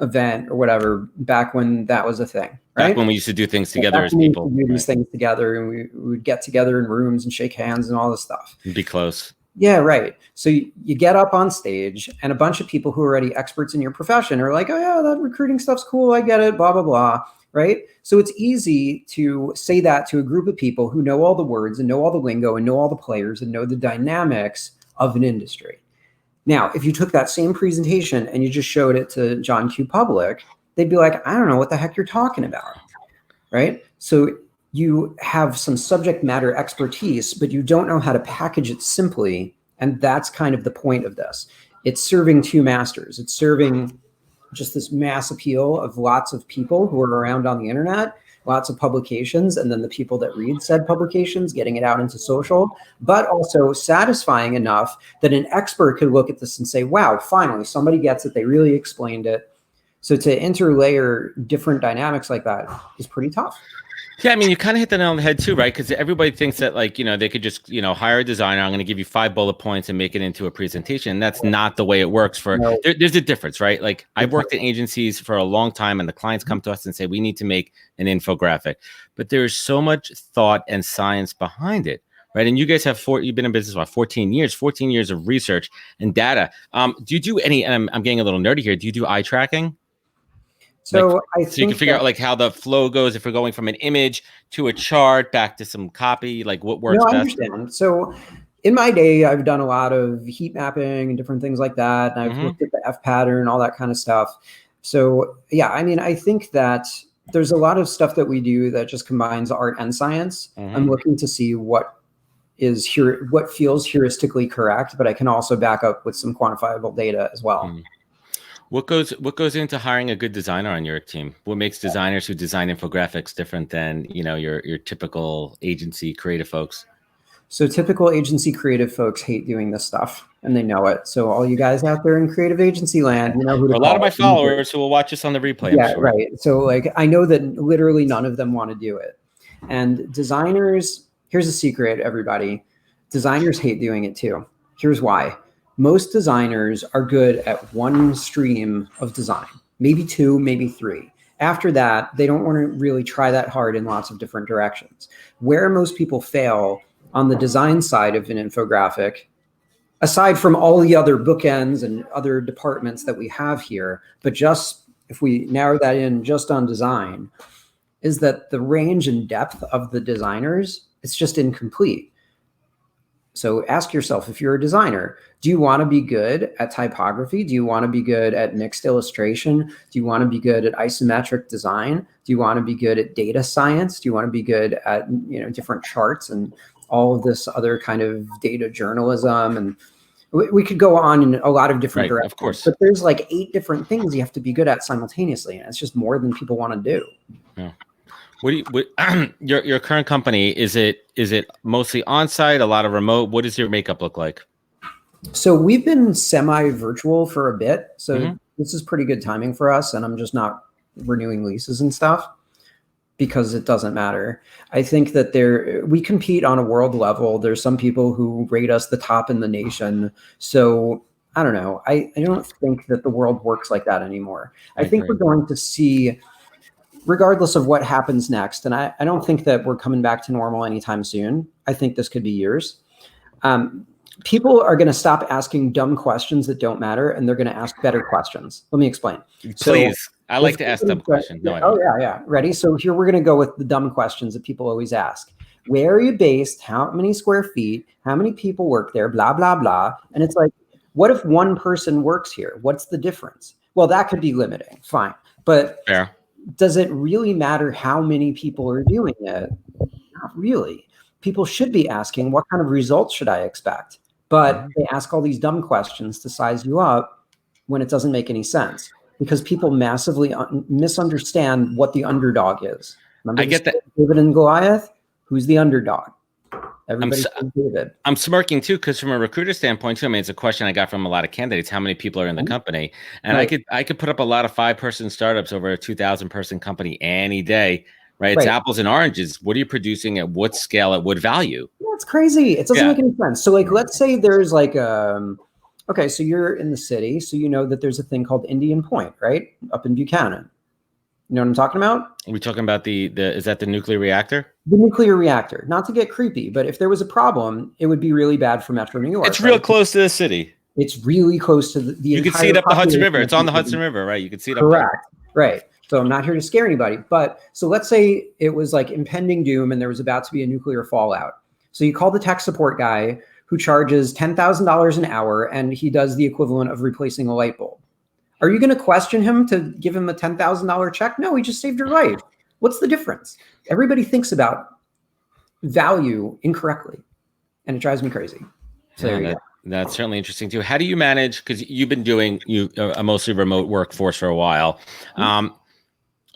event or whatever, back when that was a thing. Right? Back when we used to do things together as people. We do these things together, and we would get together in rooms and shake hands and all this stuff. Be close. Yeah, right. So you get up on stage and a bunch of people who are already experts in your profession are like, oh yeah, that recruiting stuff's cool. I get it, blah, blah, blah. Right. So it's easy to say that to a group of people who know all the words and know all the lingo and know all the players and know the dynamics of an industry. Now, if you took that same presentation and you just showed it to John Q. Public, they'd be like, I don't know what the heck you're talking about. Right. So you have some subject matter expertise, but you don't know how to package it simply. And that's kind of the point of this. It's serving two masters. It's serving just this mass appeal of lots of people who are around on the internet, lots of publications, and then the people that read said publications, getting it out into social, but also satisfying enough that an expert could look at this and say, wow, finally, somebody gets it. They really explained it. So to interlayer different dynamics like that is pretty tough. Yeah, I mean, you kind of hit the nail on the head too, right? Because everybody thinks that, like, they could just, hire a designer. I'm going to give you 5 bullet points and make it into a presentation. And that's not the way it works. There's a difference, right? Like, I've worked in agencies for a long time, and the clients come to us and say, we need to make an infographic. But there's so much thought and science behind it, right? And you guys have you've been in business for 14 years of research and data. Do you do any, and I'm getting a little nerdy here, do you do eye tracking? So so you can figure out like how the flow goes if we're going from an image to a chart back to some copy, like what works best. I understand. So in my day, I've done a lot of heat mapping and different things like that. And I've looked at the F pattern, all that kind of stuff. So yeah, I mean, I think that there's a lot of stuff that we do that just combines art and science. I'm looking to see what feels heuristically correct, but I can also back up with some quantifiable data as well. What goes into hiring a good designer on your team? What makes designers who design infographics different than, your typical agency creative folks? So typical agency creative folks hate doing this stuff, and they know it. So all you guys out there in creative agency land, you know who to call. A lot of my followers who will watch us on the replay. Yeah, right. So like, I know that literally none of them want to do it. And designers, here's a secret, everybody. Designers hate doing it too. Here's why. Most designers are good at one stream of design, maybe 2, maybe 3. After that, they don't want to really try that hard in lots of different directions. Where most people fail on the design side of an infographic, aside from all the other bookends and other departments that we have here, but just if we narrow that in just on design, is that the range and depth of the designers, it's just incomplete. So ask yourself, if you're a designer, do you want to be good at typography? Do you want to be good at mixed illustration? Do you want to be good at isometric design? Do you want to be good at data science? Do you want to be good at, different charts and all of this other kind of data journalism, and we could go on in a lot of different directions. Of course. But there's like 8 different things you have to be good at simultaneously, and it's just more than people want to do. Yeah. Your current company, is it mostly on-site, a lot of remote? What does your makeup look like? So we've been semi-virtual for a bit. So this is pretty good timing for us, and I'm just not renewing leases and stuff because it doesn't matter. I think that we compete on a world level. There's some people who rate us the top in the nation. So I don't know. I don't think that the world works like that anymore. I think we're going to see, regardless of what happens next, and I don't think that we're coming back to normal anytime soon. I think this could be years. People are going to stop asking dumb questions that don't matter, and they're going to ask better questions. Let me explain. Please. I like to ask dumb questions. No, I don't. Yeah. Ready? So here we're going to go with the dumb questions that people always ask. Where are you based? How many square feet? How many people work there? Blah, blah, blah. And it's like, what if one person works here? What's the difference? Well, that could be limiting. Fine. But fair. Does it really matter how many people are doing it? Not really. People should be asking, what kind of results should I expect? But they ask all these dumb questions to size you up when it doesn't make any sense, because people massively misunderstand what the underdog is. Remember, I get that. David and Goliath? Who's the underdog? Everybody says David. I'm smirking too, because from a recruiter standpoint too, I mean, it's a question I got from a lot of candidates. How many people are in the company? And I could put up a lot of 5-person startups over a 2,000-person company any day. Right. It's apples and oranges. What are you producing at what scale, at what value? Yeah, it's crazy. It doesn't make any sense. So like, let's say there's like, okay, so you're in the city. So you know that there's a thing called Indian Point, right? Up in Buchanan. You know what I'm talking about? Are we talking about is that the nuclear reactor? The nuclear reactor. Not to get creepy, but if there was a problem, it would be really bad for Metro New York. It's real close to the city. It's really close to the you can see it up the Hudson River. It's on the Hudson River, right? You can see it up there. Correct. Right. So I'm not here to scare anybody, but so let's say it was like impending doom and there was about to be a nuclear fallout. So you call the tech support guy who charges $10,000 an hour and he does the equivalent of replacing a light bulb. Are you going to question him to give him a $10,000 check? No, he just saved your life. What's the difference? Everybody thinks about value incorrectly, and it drives me crazy. So there you go. That's certainly interesting too. How do you manage? Because you've been doing a mostly remote workforce for a while.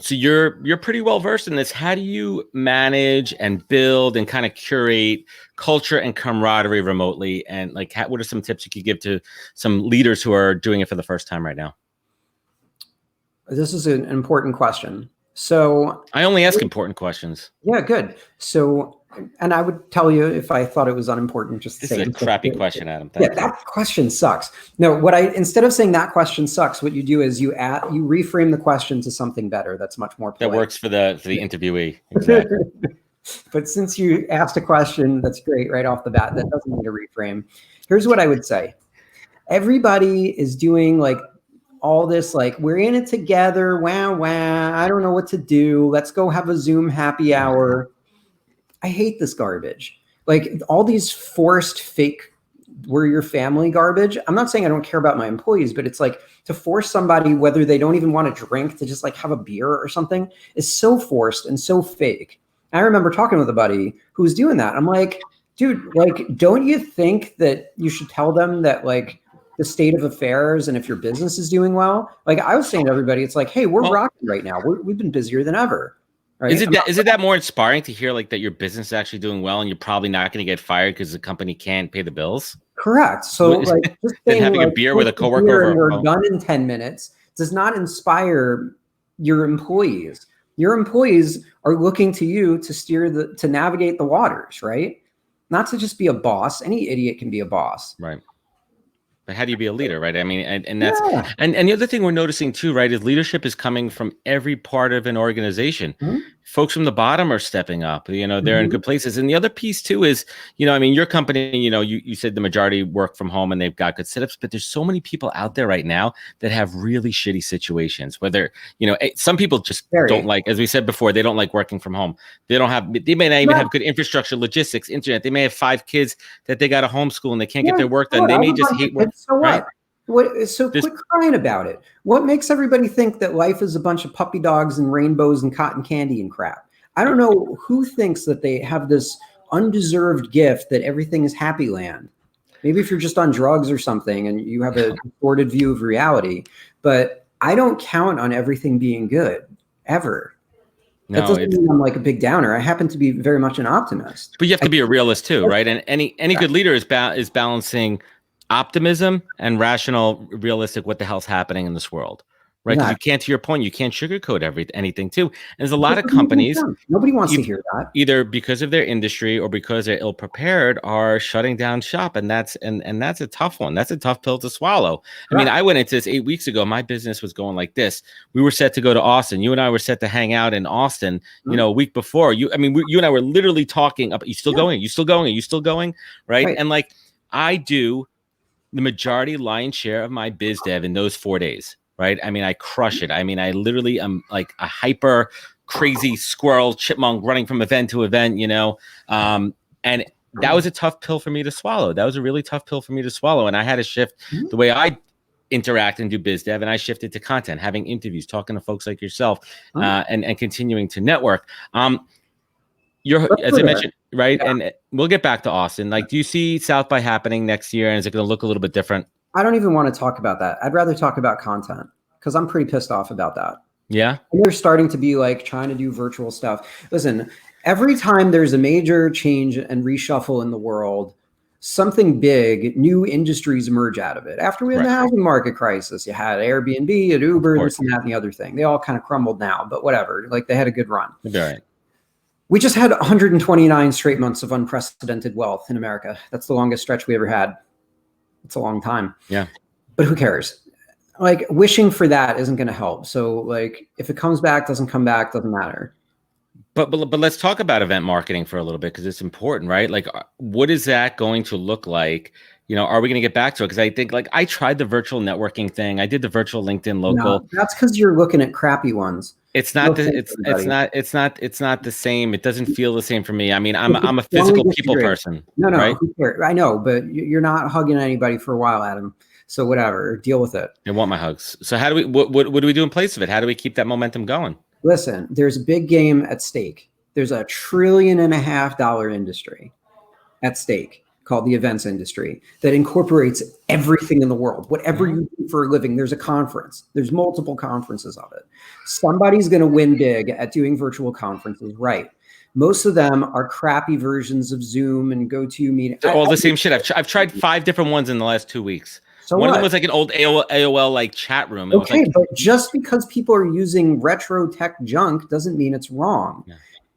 So you're pretty well versed in this. How do you manage and build and kind of curate culture and camaraderie remotely? And like, what are some tips you could give to some leaders who are doing it for the first time right now? This is an important question. So I only ask important questions. Yeah, good. So, and I would tell you if I thought it was unimportant, just this is a crappy question, Adam. Yeah, that question sucks. No, instead of saying that question sucks, what you do is you reframe the question to something better. That's much more polite. That works for the interviewee. Exactly. But since you asked a question, that's great right off the bat. That doesn't need a reframe. Here's what I would say. Everybody is doing like all this, like, we're in it together. Wow. I don't know what to do. Let's go have a Zoom happy hour. I hate this garbage. Like all these forced fake, we're your family garbage. I'm not saying I don't care about my employees, but it's like to force somebody, whether they don't even want to drink, to just like have a beer or something is so forced and so fake. I remember talking with a buddy who was doing that. I'm like, dude, like, don't you think that you should tell them that like the state of affairs and if your business is doing well? Like I was saying to everybody, it's like, hey, we're rocking right now. We've been busier than ever. Right? Is it that more inspiring to hear like that your business is actually doing well and you're probably not going to get fired because the company can't pay the bills? Correct. So like just saying, having a beer with a coworker and we're done in 10 minutes does not inspire your employees. Your employees are looking to you to navigate the waters, right? Not to just be a boss. Any idiot can be a boss. Right. But how do you be a leader, right? I mean, and that's and the other thing we're noticing too, right, is leadership is coming from every part of an organization. Mm-hmm. Folks from the bottom are stepping up. You know, they're in good places. And the other piece too is, you know, I mean, your company, you know, you said the majority work from home and they've got good setups, but there's so many people out there right now that have really shitty situations. Whether, you know, some people just don't like, as we said before, they don't like working from home. They may not even have good infrastructure, logistics, internet. They may have 5 kids that they got to homeschool and they can't get their work done. They may just hate work. So what? Quit crying about it. What makes everybody think that life is a bunch of puppy dogs and rainbows and cotton candy and crap? I don't know who thinks that they have this undeserved gift that everything is happy land. Maybe if you're just on drugs or something and you have a distorted view of reality, but I don't count on everything being good ever. That doesn't mean I'm like a big downer. I happen to be very much an optimist. But you have to be a realist too, right? And any good leader is balancing optimism and rational, realistic. What the hell's happening in this world, right? Because you can't, to your point, you can't sugarcoat anything too. And there's a lot of companies. Nobody wants to hear that. Either because of their industry or because they're ill prepared, are shutting down shop, and that's a tough one. That's a tough pill to swallow. I mean, I went into this 8 weeks ago. My business was going like this. We were set to go to Austin. You and I were set to hang out in Austin. You know, a week before. You and I were literally talking. You still going? Are you still going? Are you still going? Right? And like I do the majority lion's share of my biz dev in those 4 days. Right? I mean, I crush it. I mean, I literally am like a hyper crazy squirrel chipmunk running from event to event, you know. And that was a tough pill for me to swallow. That was a really tough pill for me to swallow. And I had to shift the way I interact and do biz dev. And I shifted to content, having interviews, talking to folks like yourself, and continuing to network. As I mentioned, right? Yeah. And we'll get back to Austin. Like, do you see South by happening next year? And is it going to look a little bit different? I don't even want to talk about that. I'd rather talk about content because I'm pretty pissed off about that. Yeah. And they're starting to be like trying to do virtual stuff. Listen, every time there's a major change and reshuffle in the world, something big, new industries emerge out of it. After we had the housing market crisis, you had Airbnb and Uber, this and that and the other thing. They all kind of crumbled now, but whatever. Like they had a good run. Right. We just had 129 straight months of unprecedented wealth in America. That's the longest stretch we ever had. It's a long time. Yeah. But who cares? Like wishing for that isn't going to help. So like if it comes back, doesn't come back, doesn't matter. But let's talk about event marketing for a little bit because it's important, right? Like what is that going to look like? You know, are we going to get back to it? Because I think like I tried the virtual networking thing. I did the virtual LinkedIn local. No, that's because you're looking at crappy ones. It's not it's not the same. It doesn't feel the same for me. I mean, I'm a physical people person. No, right? I know, but you're not hugging anybody for a while, Adam. So whatever, deal with it. I want my hugs. So how do we? What do we do in place of it? How do we keep that momentum going? Listen, there's a big game at stake. There's $1.5 trillion industry at stake called the events industry that incorporates everything in the world. Whatever you do for a living, there's a conference. There's multiple conferences of it. Somebody's going to win big at doing virtual conferences, right? Most of them are crappy versions of Zoom and GoToMeeting. They're all the same shit. I've tried 5 different ones in the last 2 weeks. So one of them was like an old AOL like chat room. Okay, but just because people are using retro tech junk doesn't mean it's wrong. Yeah.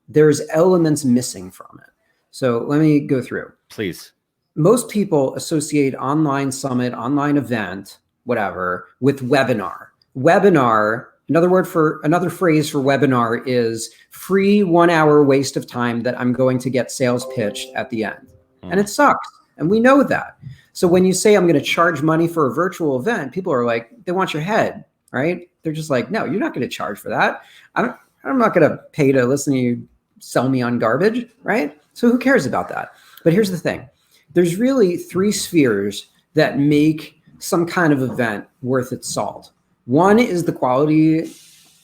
There's elements missing from it. So let me go through. Please. Most people associate online summit, online event, whatever, with webinar. Webinar, another phrase for webinar is free 1 hour waste of time that I'm going to get sales pitched at the end. And it sucks. And we know that. So when you say I'm going to charge money for a virtual event, people are like, they want your head, right? They're just like, no, you're not going to charge for that. I'm not going to pay to listen to you sell me on garbage, right? So who cares about that? But here's the thing. There's really 3 spheres that make some kind of event worth its salt. One is the quality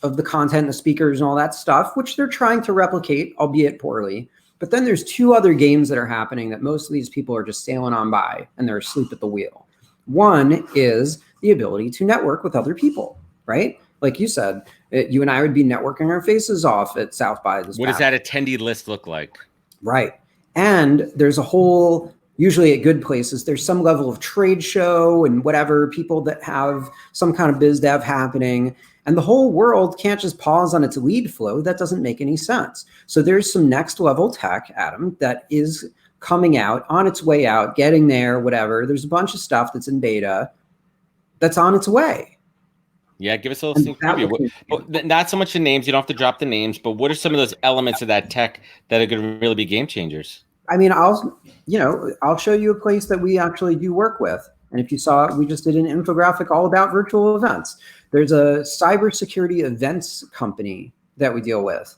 of the content, the speakers and all that stuff, which they're trying to replicate, albeit poorly. But then there's 2 other games that are happening that most of these people are just sailing on by and they're asleep at the wheel. One is the ability to network with other people, right? Like you said, you and I would be networking our faces off at South by this. What does that attendee list look like? Right. And there's a whole, usually at good places, there's some level of trade show and whatever, people that have some kind of biz dev happening. And the whole world can't just pause on its lead flow. That doesn't make any sense. So there's some next level tech, Adam, that is coming out, on its way out, getting there, whatever. There's a bunch of stuff that's in beta that's on its way. Yeah, give us a little sneak preview. Not so much the names, you don't have to drop the names, but what are some of those elements of that tech that are going to really be game changers? I mean, I'll show you a place that we actually do work with. And if you saw, we just did an infographic all about virtual events. There's a cybersecurity events company that we deal with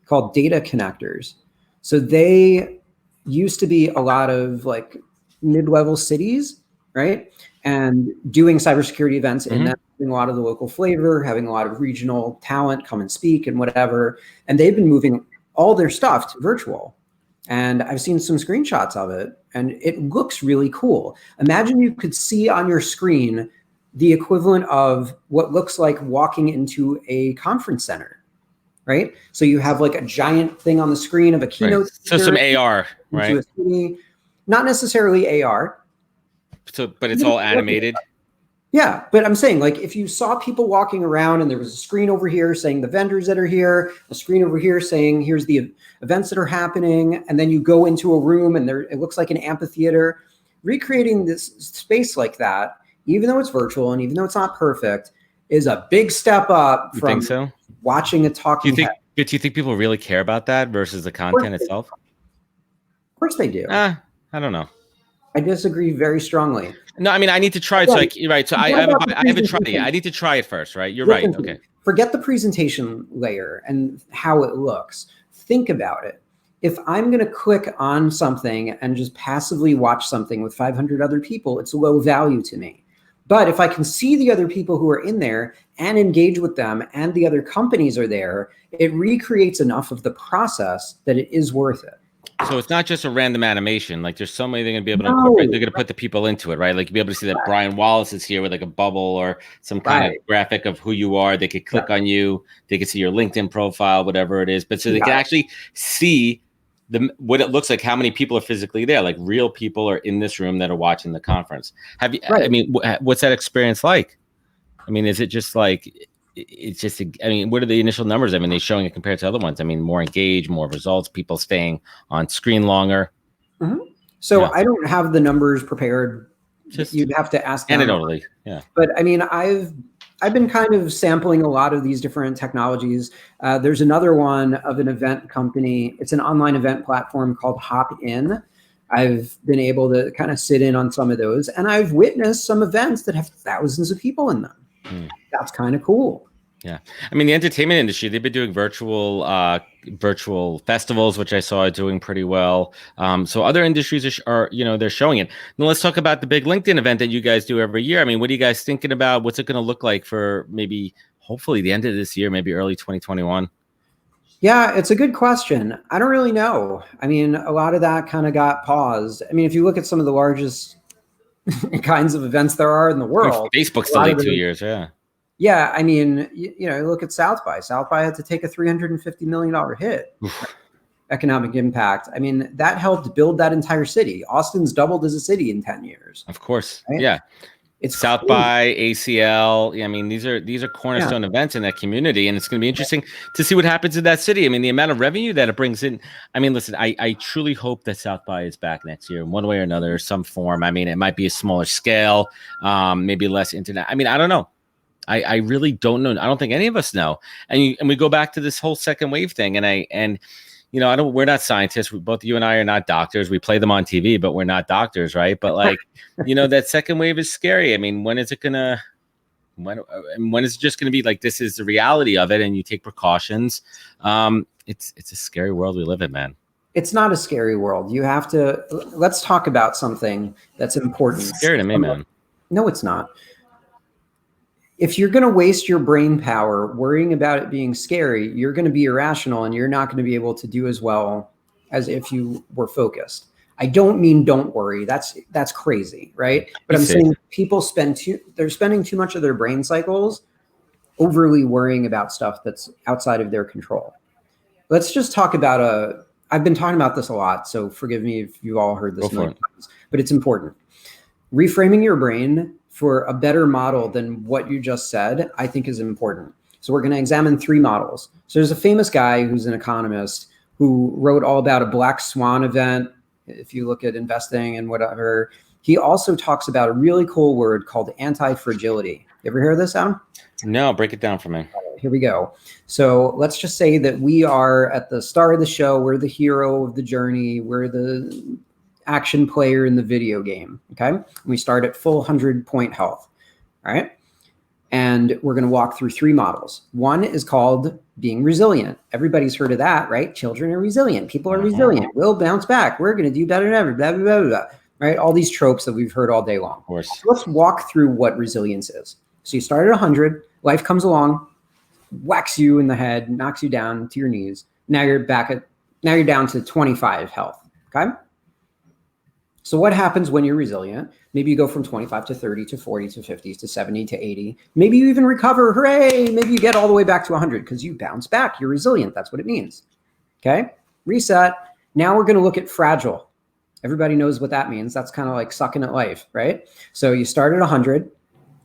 called Data Connectors. So they used to be a lot of like mid-level cities, right? And doing cybersecurity events in that, having a lot of the local flavor, having a lot of regional talent come and speak and whatever. And they've been moving all their stuff to virtual. And I've seen some screenshots of it, and it looks really cool. Imagine you could see on your screen the equivalent of what looks like walking into a conference center, right? So you have like a giant thing on the screen of a keynote. Right. So some AR, right? Not necessarily AR. So, but it's all animated. Yeah, but I'm saying, like, if you saw people walking around and there was a screen over here saying the vendors that are here, a screen over here saying here's the events that are happening, and then you go into a room and it looks like an amphitheater, recreating this space like that, even though it's virtual and even though it's not perfect, is a big step up from watching a talking head. Do you think people really care about that versus the content itself? Of course they do. I don't know. I disagree very strongly. No, I mean, I need to try it. So I haven't tried it yet. I need to try it first, right? You're right. Okay. Forget the presentation layer and how it looks. Think about it. If I'm going to click on something and just passively watch something with 500 other people, it's low value to me. But if I can see the other people who are in there and engage with them and the other companies are there, it recreates enough of the process that it is worth it. So it's not just a random animation. Like there's some way they're going to be able to incorporate. They're going to put the people into it, right? Like you'll be able to see that Brian Wallace is here with like a bubble or some kind of graphic of who you are. They could click on you. They could see your LinkedIn profile, whatever it is. But so they can actually see what it looks like, how many people are physically there. Like real people are in this room that are watching the conference. Have you? I mean, what's that experience like? I mean, is it just like? It's just, I mean, what are the initial numbers? I mean, they're showing it compared to other ones. I mean, more engaged, more results, people staying on screen longer. So I don't have the numbers prepared. You'd have to ask them. Anecdotally, yeah. But I mean, I've been kind of sampling a lot of these different technologies. There's another one of an event company. It's an online event platform called Hop-In. I've been able to kind of sit in on some of those, and I've witnessed some events that have thousands of people in them. That's kind of cool. Yeah. I mean, the entertainment industry, they've been doing virtual festivals, which I saw doing pretty well. So other industries are, they're showing it. Now let's talk about the big LinkedIn event that you guys do every year. I mean, what are you guys thinking about? What's it going to look like for maybe, hopefully the end of this year, maybe early 2021? Yeah, it's a good question. I don't really know. I mean, a lot of that kind of got paused. I mean, if you look at some of the largest kinds of events there are in the world. Facebook's delayed 2 years, yeah. Yeah, I mean, you look at South by. South by had to take a $350 million hit. Economic impact. I mean, that helped build that entire city. Austin's doubled as a city in 10 years. Of course, right? Yeah. It's South by, ACL. I mean, these are cornerstone events in that community, and it's going to be interesting to see what happens in that city. I mean, the amount of revenue that it brings in. I mean, listen, I truly hope that South by is back next year in one way or another, some form. I mean, it might be a smaller scale, maybe less internet. I mean, I don't know. I really don't know. I don't think any of us know. And we go back to this whole second wave thing, and we're not scientists. Both you and I are not doctors. We play them on TV, but we're not doctors, right? But like, that second wave is scary. I mean, when is it just gonna be like, this is the reality of it, and you take precautions? It's a scary world we live in, man. It's not a scary world. Let's talk about something that's important. It's scary to me, man. No, it's not. If you're going to waste your brain power worrying about it being scary, you're going to be irrational and you're not going to be able to do as well as if you were focused. I don't mean don't worry. That's crazy, right? But I'm saying people they're spending too much of their brain cycles overly worrying about stuff that's outside of their control. Let's just talk about I've been talking about this a lot, so forgive me if you've all heard this many times, but it's important. Reframing your brain for a better model than what you just said, I think is important. So we're going to examine 3 models. So there's a famous guy who's an economist who wrote all about a black swan event. If you look at investing and whatever, he also talks about a really cool word called anti-fragility. You ever hear of this, Adam? No, break it down for me. Here we go. So let's just say that we are at the start of the show. We're the hero of the journey. We're the action player in the video game. Okay. We start at full 100-point health. All right. And we're going to walk through 3 models. One is called being resilient. Everybody's heard of that, right? Children are resilient. People are resilient. We'll bounce back. We're going to do better than ever. Blah, blah, blah, blah. Right. All these tropes that we've heard all day long. Of course. So let's walk through what resilience is. So you start at 100, life comes along, whacks you in the head, knocks you down to your knees. Now you're back at Now you're down to 25 health. Okay. So what happens when you're resilient? Maybe you go from 25 to 30 to 40 to 50 to 70 to 80. Maybe you even recover. Hooray. Maybe you get all the way back to 100 because you bounce back. You're resilient. That's what it means. Okay. Reset. Now we're going to look at fragile. Everybody knows what that means. That's kind of like sucking at life, right? So you start at 100,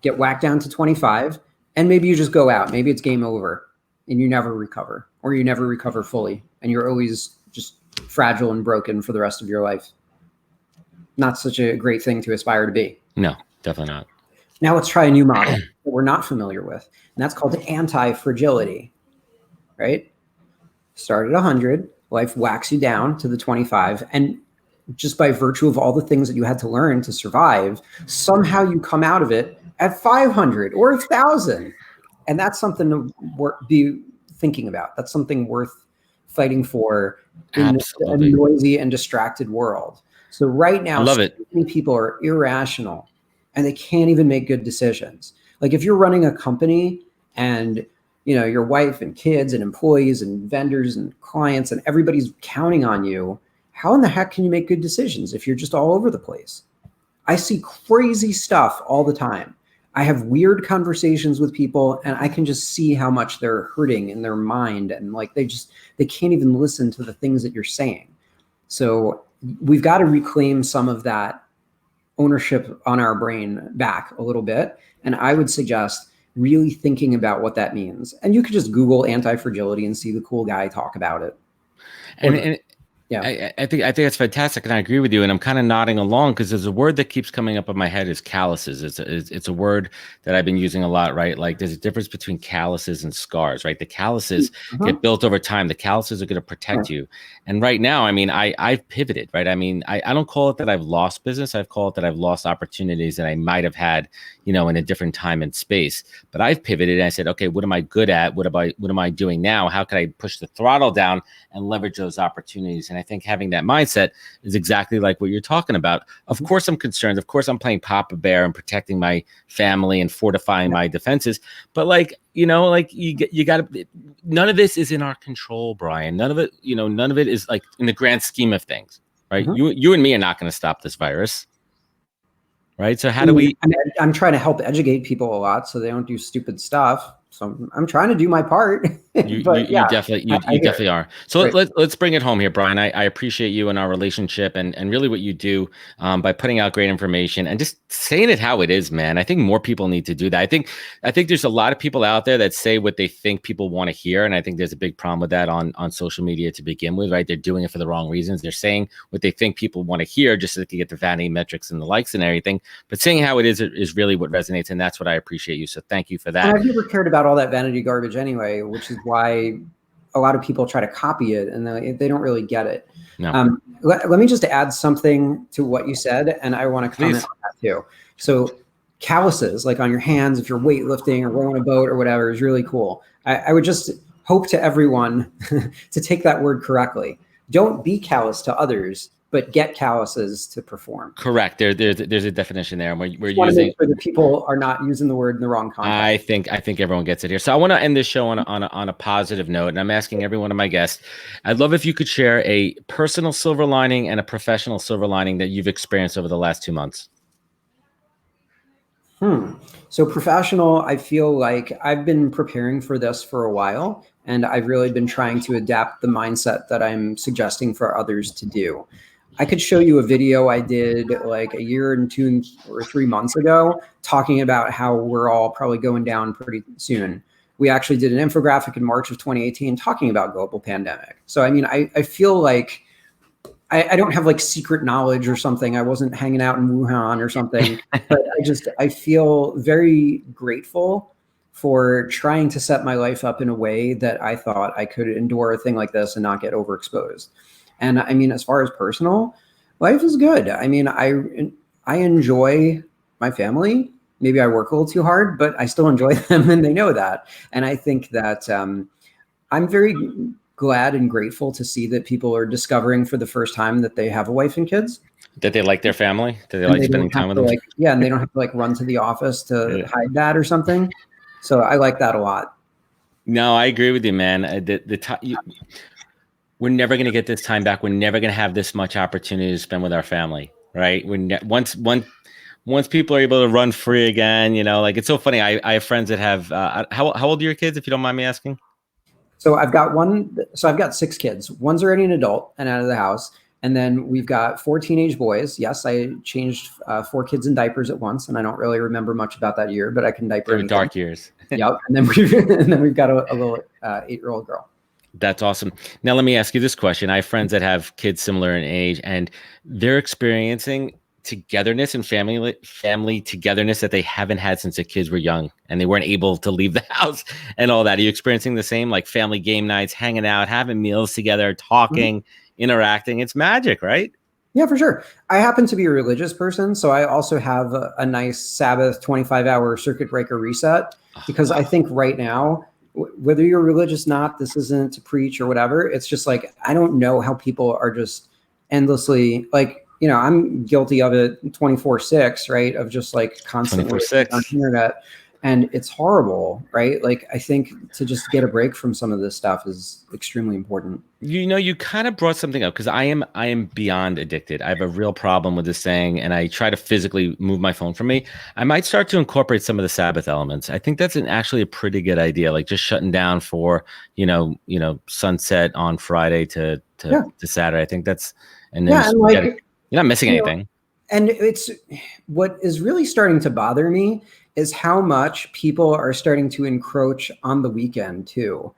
get whacked down to 25, and maybe you just go out. Maybe it's game over and you never recover, or you never recover fully and you're always just fragile and broken for the rest of your life. Not such a great thing to aspire to be. No, definitely not. Now let's try a new model that we're not familiar with, and that's called anti-fragility, right? Start at 100, life whacks you down to the 25, and just by virtue of all the things that you had to learn to survive, somehow you come out of it at 500 or 1,000. And that's something to be thinking about. That's something worth fighting for in a noisy and distracted world. So right now, so many people are irrational and they can't even make good decisions. Like if you're running a company and your wife and kids and employees and vendors and clients and everybody's counting on you, how in the heck can you make good decisions if you're just all over the place? I see crazy stuff all the time. I have weird conversations with people and I can just see how much they're hurting in their mind. And like, they can't even listen to the things that you're saying. So we've got to reclaim some of that ownership on our brain back a little bit. And I would suggest really thinking about what that means. And you could just Google anti-fragility and see the cool guy talk about it. And yeah, I think that's fantastic, and I agree with you. And I'm kind of nodding along because there's a word that keeps coming up in my head is calluses. It's a word that I've been using a lot, right? Like there's a difference between calluses and scars, right? The calluses get built over time. The calluses are going to protect you. And right now, I mean, I've pivoted, right? I mean, I don't call it that I've lost business. I've called it that I've lost opportunities that I might have had, in a different time and space. But I've pivoted and I said, okay, what am I good at? What am I doing now? How can I push the throttle down and leverage those opportunities? And I think having that mindset is exactly like what you're talking about. Of course, I'm concerned. Of course, I'm playing Papa Bear and protecting my family and fortifying my defenses. But you got to. None of this is in our control, Brian. None of it. None of it is like in the grand scheme of things, right? You and me are not going to stop this virus, right? So how do we? I'm trying to help educate people a lot so they don't do stupid stuff. So I'm trying to do my part. You definitely are. So let's bring it home here, Brian. I appreciate you and our relationship and really what you do by putting out great information and just saying it how it is, man. I think more people need to do that. I think there's a lot of people out there that say what they think people want to hear. And I think there's a big problem with that on social media to begin with, right? They're doing it for the wrong reasons. They're saying what they think people want to hear just so they can get the vanity metrics and the likes and everything. But saying how it is really what resonates. And that's what I appreciate you. So thank you for that. And I've never cared about all that vanity garbage anyway, which is why a lot of people try to copy it and they don't really get it. No. Let me just add something to what you said, and I want to comment on that too. So calluses, like on your hands, if you're weightlifting or rowing a boat or whatever, is really cool. I would just hope to everyone to take that word correctly. Don't be callous to others, but get calluses to perform. Correct. There's a definition there. We're using. Make sure that people are not using the word in the wrong context. I think everyone gets it here. So I want to end this show on a positive note, and I'm asking every one of my guests. I'd love if you could share a personal silver lining and a professional silver lining that you've experienced over the last 2 months. So professional, I feel like I've been preparing for this for a while, and I've really been trying to adapt the mindset that I'm suggesting for others to do. I could show you a video I did like a year and 2 or 3 months ago talking about how we're all probably going down pretty soon. We actually did an infographic in March of 2018 talking about global pandemic. So, I mean, I feel like I don't have like secret knowledge or something. I wasn't hanging out in Wuhan or something, but I feel very grateful for trying to set my life up in a way that I thought I could endure a thing like this and not get overexposed. And I mean, as far as personal, life is good. I mean, I enjoy my family. Maybe I work a little too hard, but I still enjoy them and they know that. And I think that I'm very glad and grateful to see that people are discovering for the first time that they have a wife and kids. That they like their family, that they like spending time with them. And they don't have to like run to the office to hide that or something. So I like that a lot. No, I agree with you, man. we're never going to get this time back. We're never going to have this much opportunity to spend with our family, right? Once people are able to run free again, like it's so funny. I have friends that have, how old are your kids, if you don't mind me asking? So I've got 6 kids. One's already an adult and out of the house. And then we've got 4 teenage boys. Yes, I changed 4 kids in diapers at once, and I don't really remember much about that year, but I can diaper. They were dark years. Yep. And then we've got a little 8-year-old girl. That's awesome. Now, let me ask you this question. I have friends that have kids similar in age, and they're experiencing togetherness and family togetherness that they haven't had since the kids were young, and they weren't able to leave the house and all that. Are you experiencing the same, like family game nights, hanging out, having meals together, talking, interacting? It's magic, right? Yeah, for sure. I happen to be a religious person, so I also have a nice Sabbath 25-hour circuit breaker reset, because I think right now, whether you're religious or not, this isn't to preach or whatever. It's just like, I don't know how people are just endlessly, like, I'm guilty of it 24/6, right? Of just like constantly on the internet. And it's horrible, right? Like, I think to just get a break from some of this stuff is extremely important. You kind of brought something up, because I am beyond addicted. I have a real problem with this thing, and I try to physically move my phone from me. I might start to incorporate some of the Sabbath elements. I think that's actually a pretty good idea, like just shutting down for, sunset on Friday to Saturday. I think that's, and then you're not missing anything. And it's what is really starting to bother me is how much people are starting to encroach on the weekend too.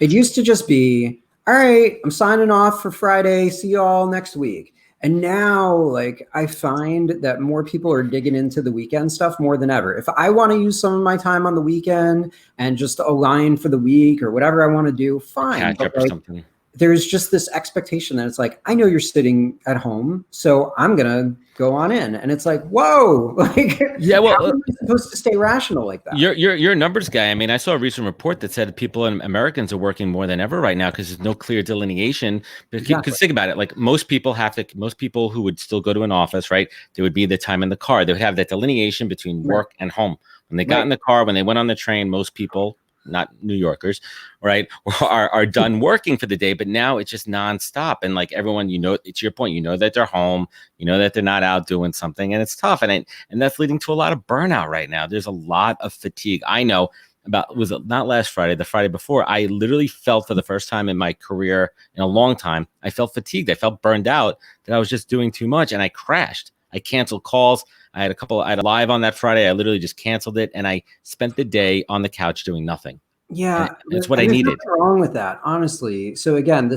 It used to just be, all right, I'm signing off for Friday. See you all next week. And now, like, I find that more people are digging into the weekend stuff more than ever. If I want to use some of my time on the weekend and just align for the week or whatever I want to do, fine. Catch up or something. There's just this expectation that it's like, I know you're sitting at home, so I'm going to go on in. And it's like, whoa, like, yeah, well, how am I supposed to stay rational like that? You're a numbers guy. I mean, I saw a recent report that said people and Americans are working more than ever right now because there's no clear delineation. Because think about it, like most people who would still go to an office, right? There would be the time in the car. They would have that delineation between work and home. When they got in the car, when they went on the train, most people, not New Yorkers, right, are done working for the day. But now it's just nonstop. And like everyone, it's your point, that they're home, that they're not out doing something, and it's tough. And that's leading to a lot of burnout right now. There's a lot of fatigue. I know was it not last Friday, the Friday before, I literally felt for the first time in my career in a long time, I felt fatigued. I felt burned out, that I was just doing too much, and I crashed. I canceled calls. I had a live on that Friday. I literally just canceled it, and I spent the day on the couch doing nothing. Yeah, and that's what I needed. There's nothing wrong with that, honestly. So again,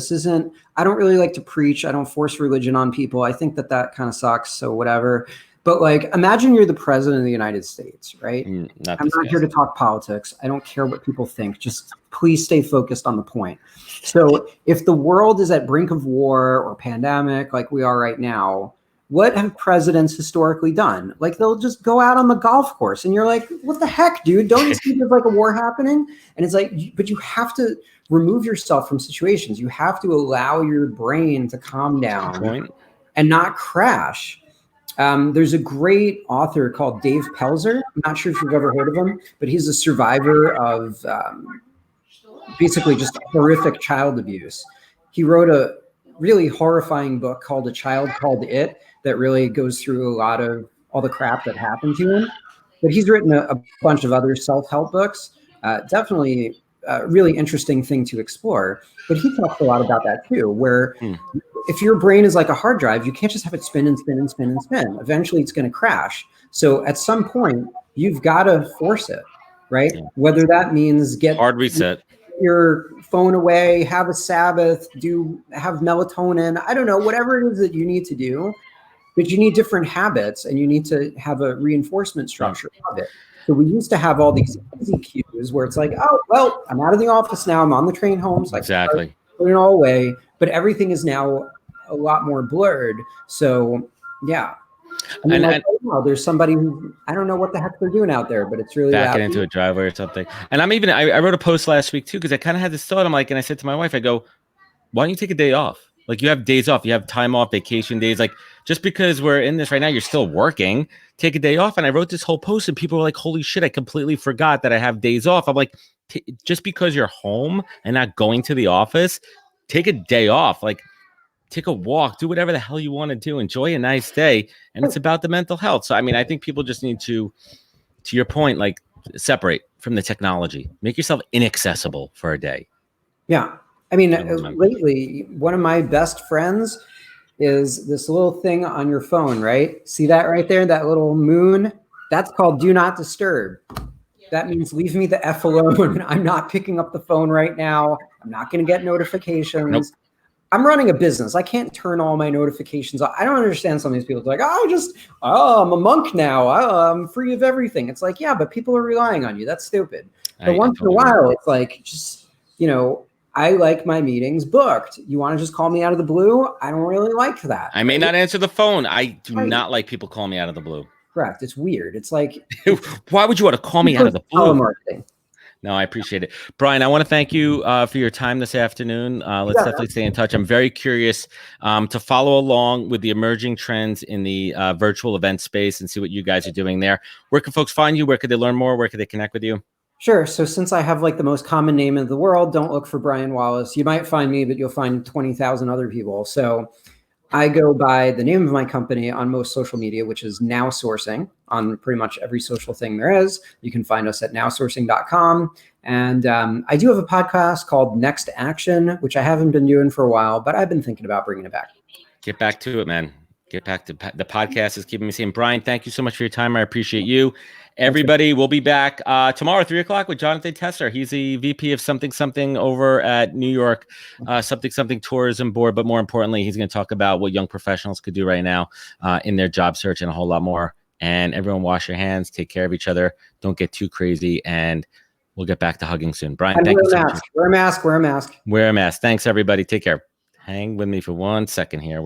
I don't really like to preach. I don't force religion on people. I think that kind of sucks. So whatever. But like, imagine you're the president of the United States, right? I'm not here to talk politics. I don't care what people think. Just please stay focused on the point. So if the world is at brink of war or pandemic, like we are right now, what have presidents historically done? Like, they'll just go out on the golf course, and you're like, what the heck, dude? Don't you see there's like a war happening? And it's like, but you have to remove yourself from situations. You have to allow your brain to calm down and not crash. There's a great author called Dave Pelzer. I'm not sure if you've ever heard of him, but he's a survivor of basically just horrific child abuse. He wrote a really horrifying book called A Child Called It that really goes through a lot of all the crap that happened to him. But he's written a bunch of other self-help books. Definitely a really interesting thing to explore. But he talks a lot about that too, where if your brain is like a hard drive, you can't just have it spin and spin and spin and spin. Eventually it's going to crash. So at some point, you've got to force it, right? Yeah. Whether that means get hard reset your phone away, have a Sabbath, have melatonin, I don't know, whatever it is that you need to do. But you need different habits, and you need to have a reinforcement structure of it. So we used to have all these easy cues where it's like, oh, well, I'm out of the office now. I'm on the train home. So exactly. I put it all away. But everything is now a lot more blurred. So, yeah. I mean, right now, there's somebody who, I don't know what the heck they're doing out there, but it's really backing into a driveway or something. And I wrote a post last week too, because I kind of had this thought. I'm like, and I said to my wife, I go, why don't you take a day off? Like, you have days off, you have time off, vacation days. Like, just because we're in this right now, you're still working, take a day off. And I wrote this whole post, and people were like, holy shit, I completely forgot that I have days off. I'm like, just because you're home and not going to the office, take a day off, like take a walk, do whatever the hell you want to do, enjoy a nice day. And it's about the mental health. So, I mean, I think people just need to your point, like separate from the technology, make yourself inaccessible for a day. Yeah. I mean, lately, one of my best friends is this little thing on your phone, right? See that right there, that little moon? That's called do not disturb. That means leave me the F alone. I'm not picking up the phone right now. I'm not going to get notifications. Nope. I'm running a business. I can't turn all my notifications off. I don't understand some of these people. It's like, I'm a monk now. I'm free of everything. It's like, yeah, but people are relying on you. That's stupid. But once in a while, it's like, just, I like my meetings booked. You want to just call me out of the blue? I don't really like that. I may not answer the phone. I do not like people calling me out of the blue. Correct. It's weird. It's like, why would you want to call me out of the blue? Telemarketing. No, I appreciate it. Brian, I want to thank you for your time this afternoon. Let's definitely stay in touch. I'm very curious to follow along with the emerging trends in the virtual event space and see what you guys are doing there. Where can folks find you? Where could they learn more? Where could they connect with you? Sure. So since I have like the most common name in the world, don't look for Brian Wallace. You might find me, but you'll find 20,000 other people. So I go by the name of my company on most social media, which is Now Sourcing, on pretty much every social thing there is. You can find us at nowsourcing.com. And I do have a podcast called Next Action, which I haven't been doing for a while, but I've been thinking about bringing it back. Get back to it, man. Get back to the podcast is keeping me sane. Brian, thank you so much for your time. I appreciate you. Everybody, we'll be back tomorrow, 3:00 with Jonathan Tesser. He's the VP of something over at New York, something tourism board. But more importantly, he's going to talk about what young professionals could do right now in their job search and a whole lot more. And everyone wash your hands, take care of each other. Don't get too crazy. And we'll get back to hugging soon. Brian, thank you so much. Wear a mask. Wear a mask. Wear a mask. Thanks, everybody. Take care. Hang with me for 1 second here.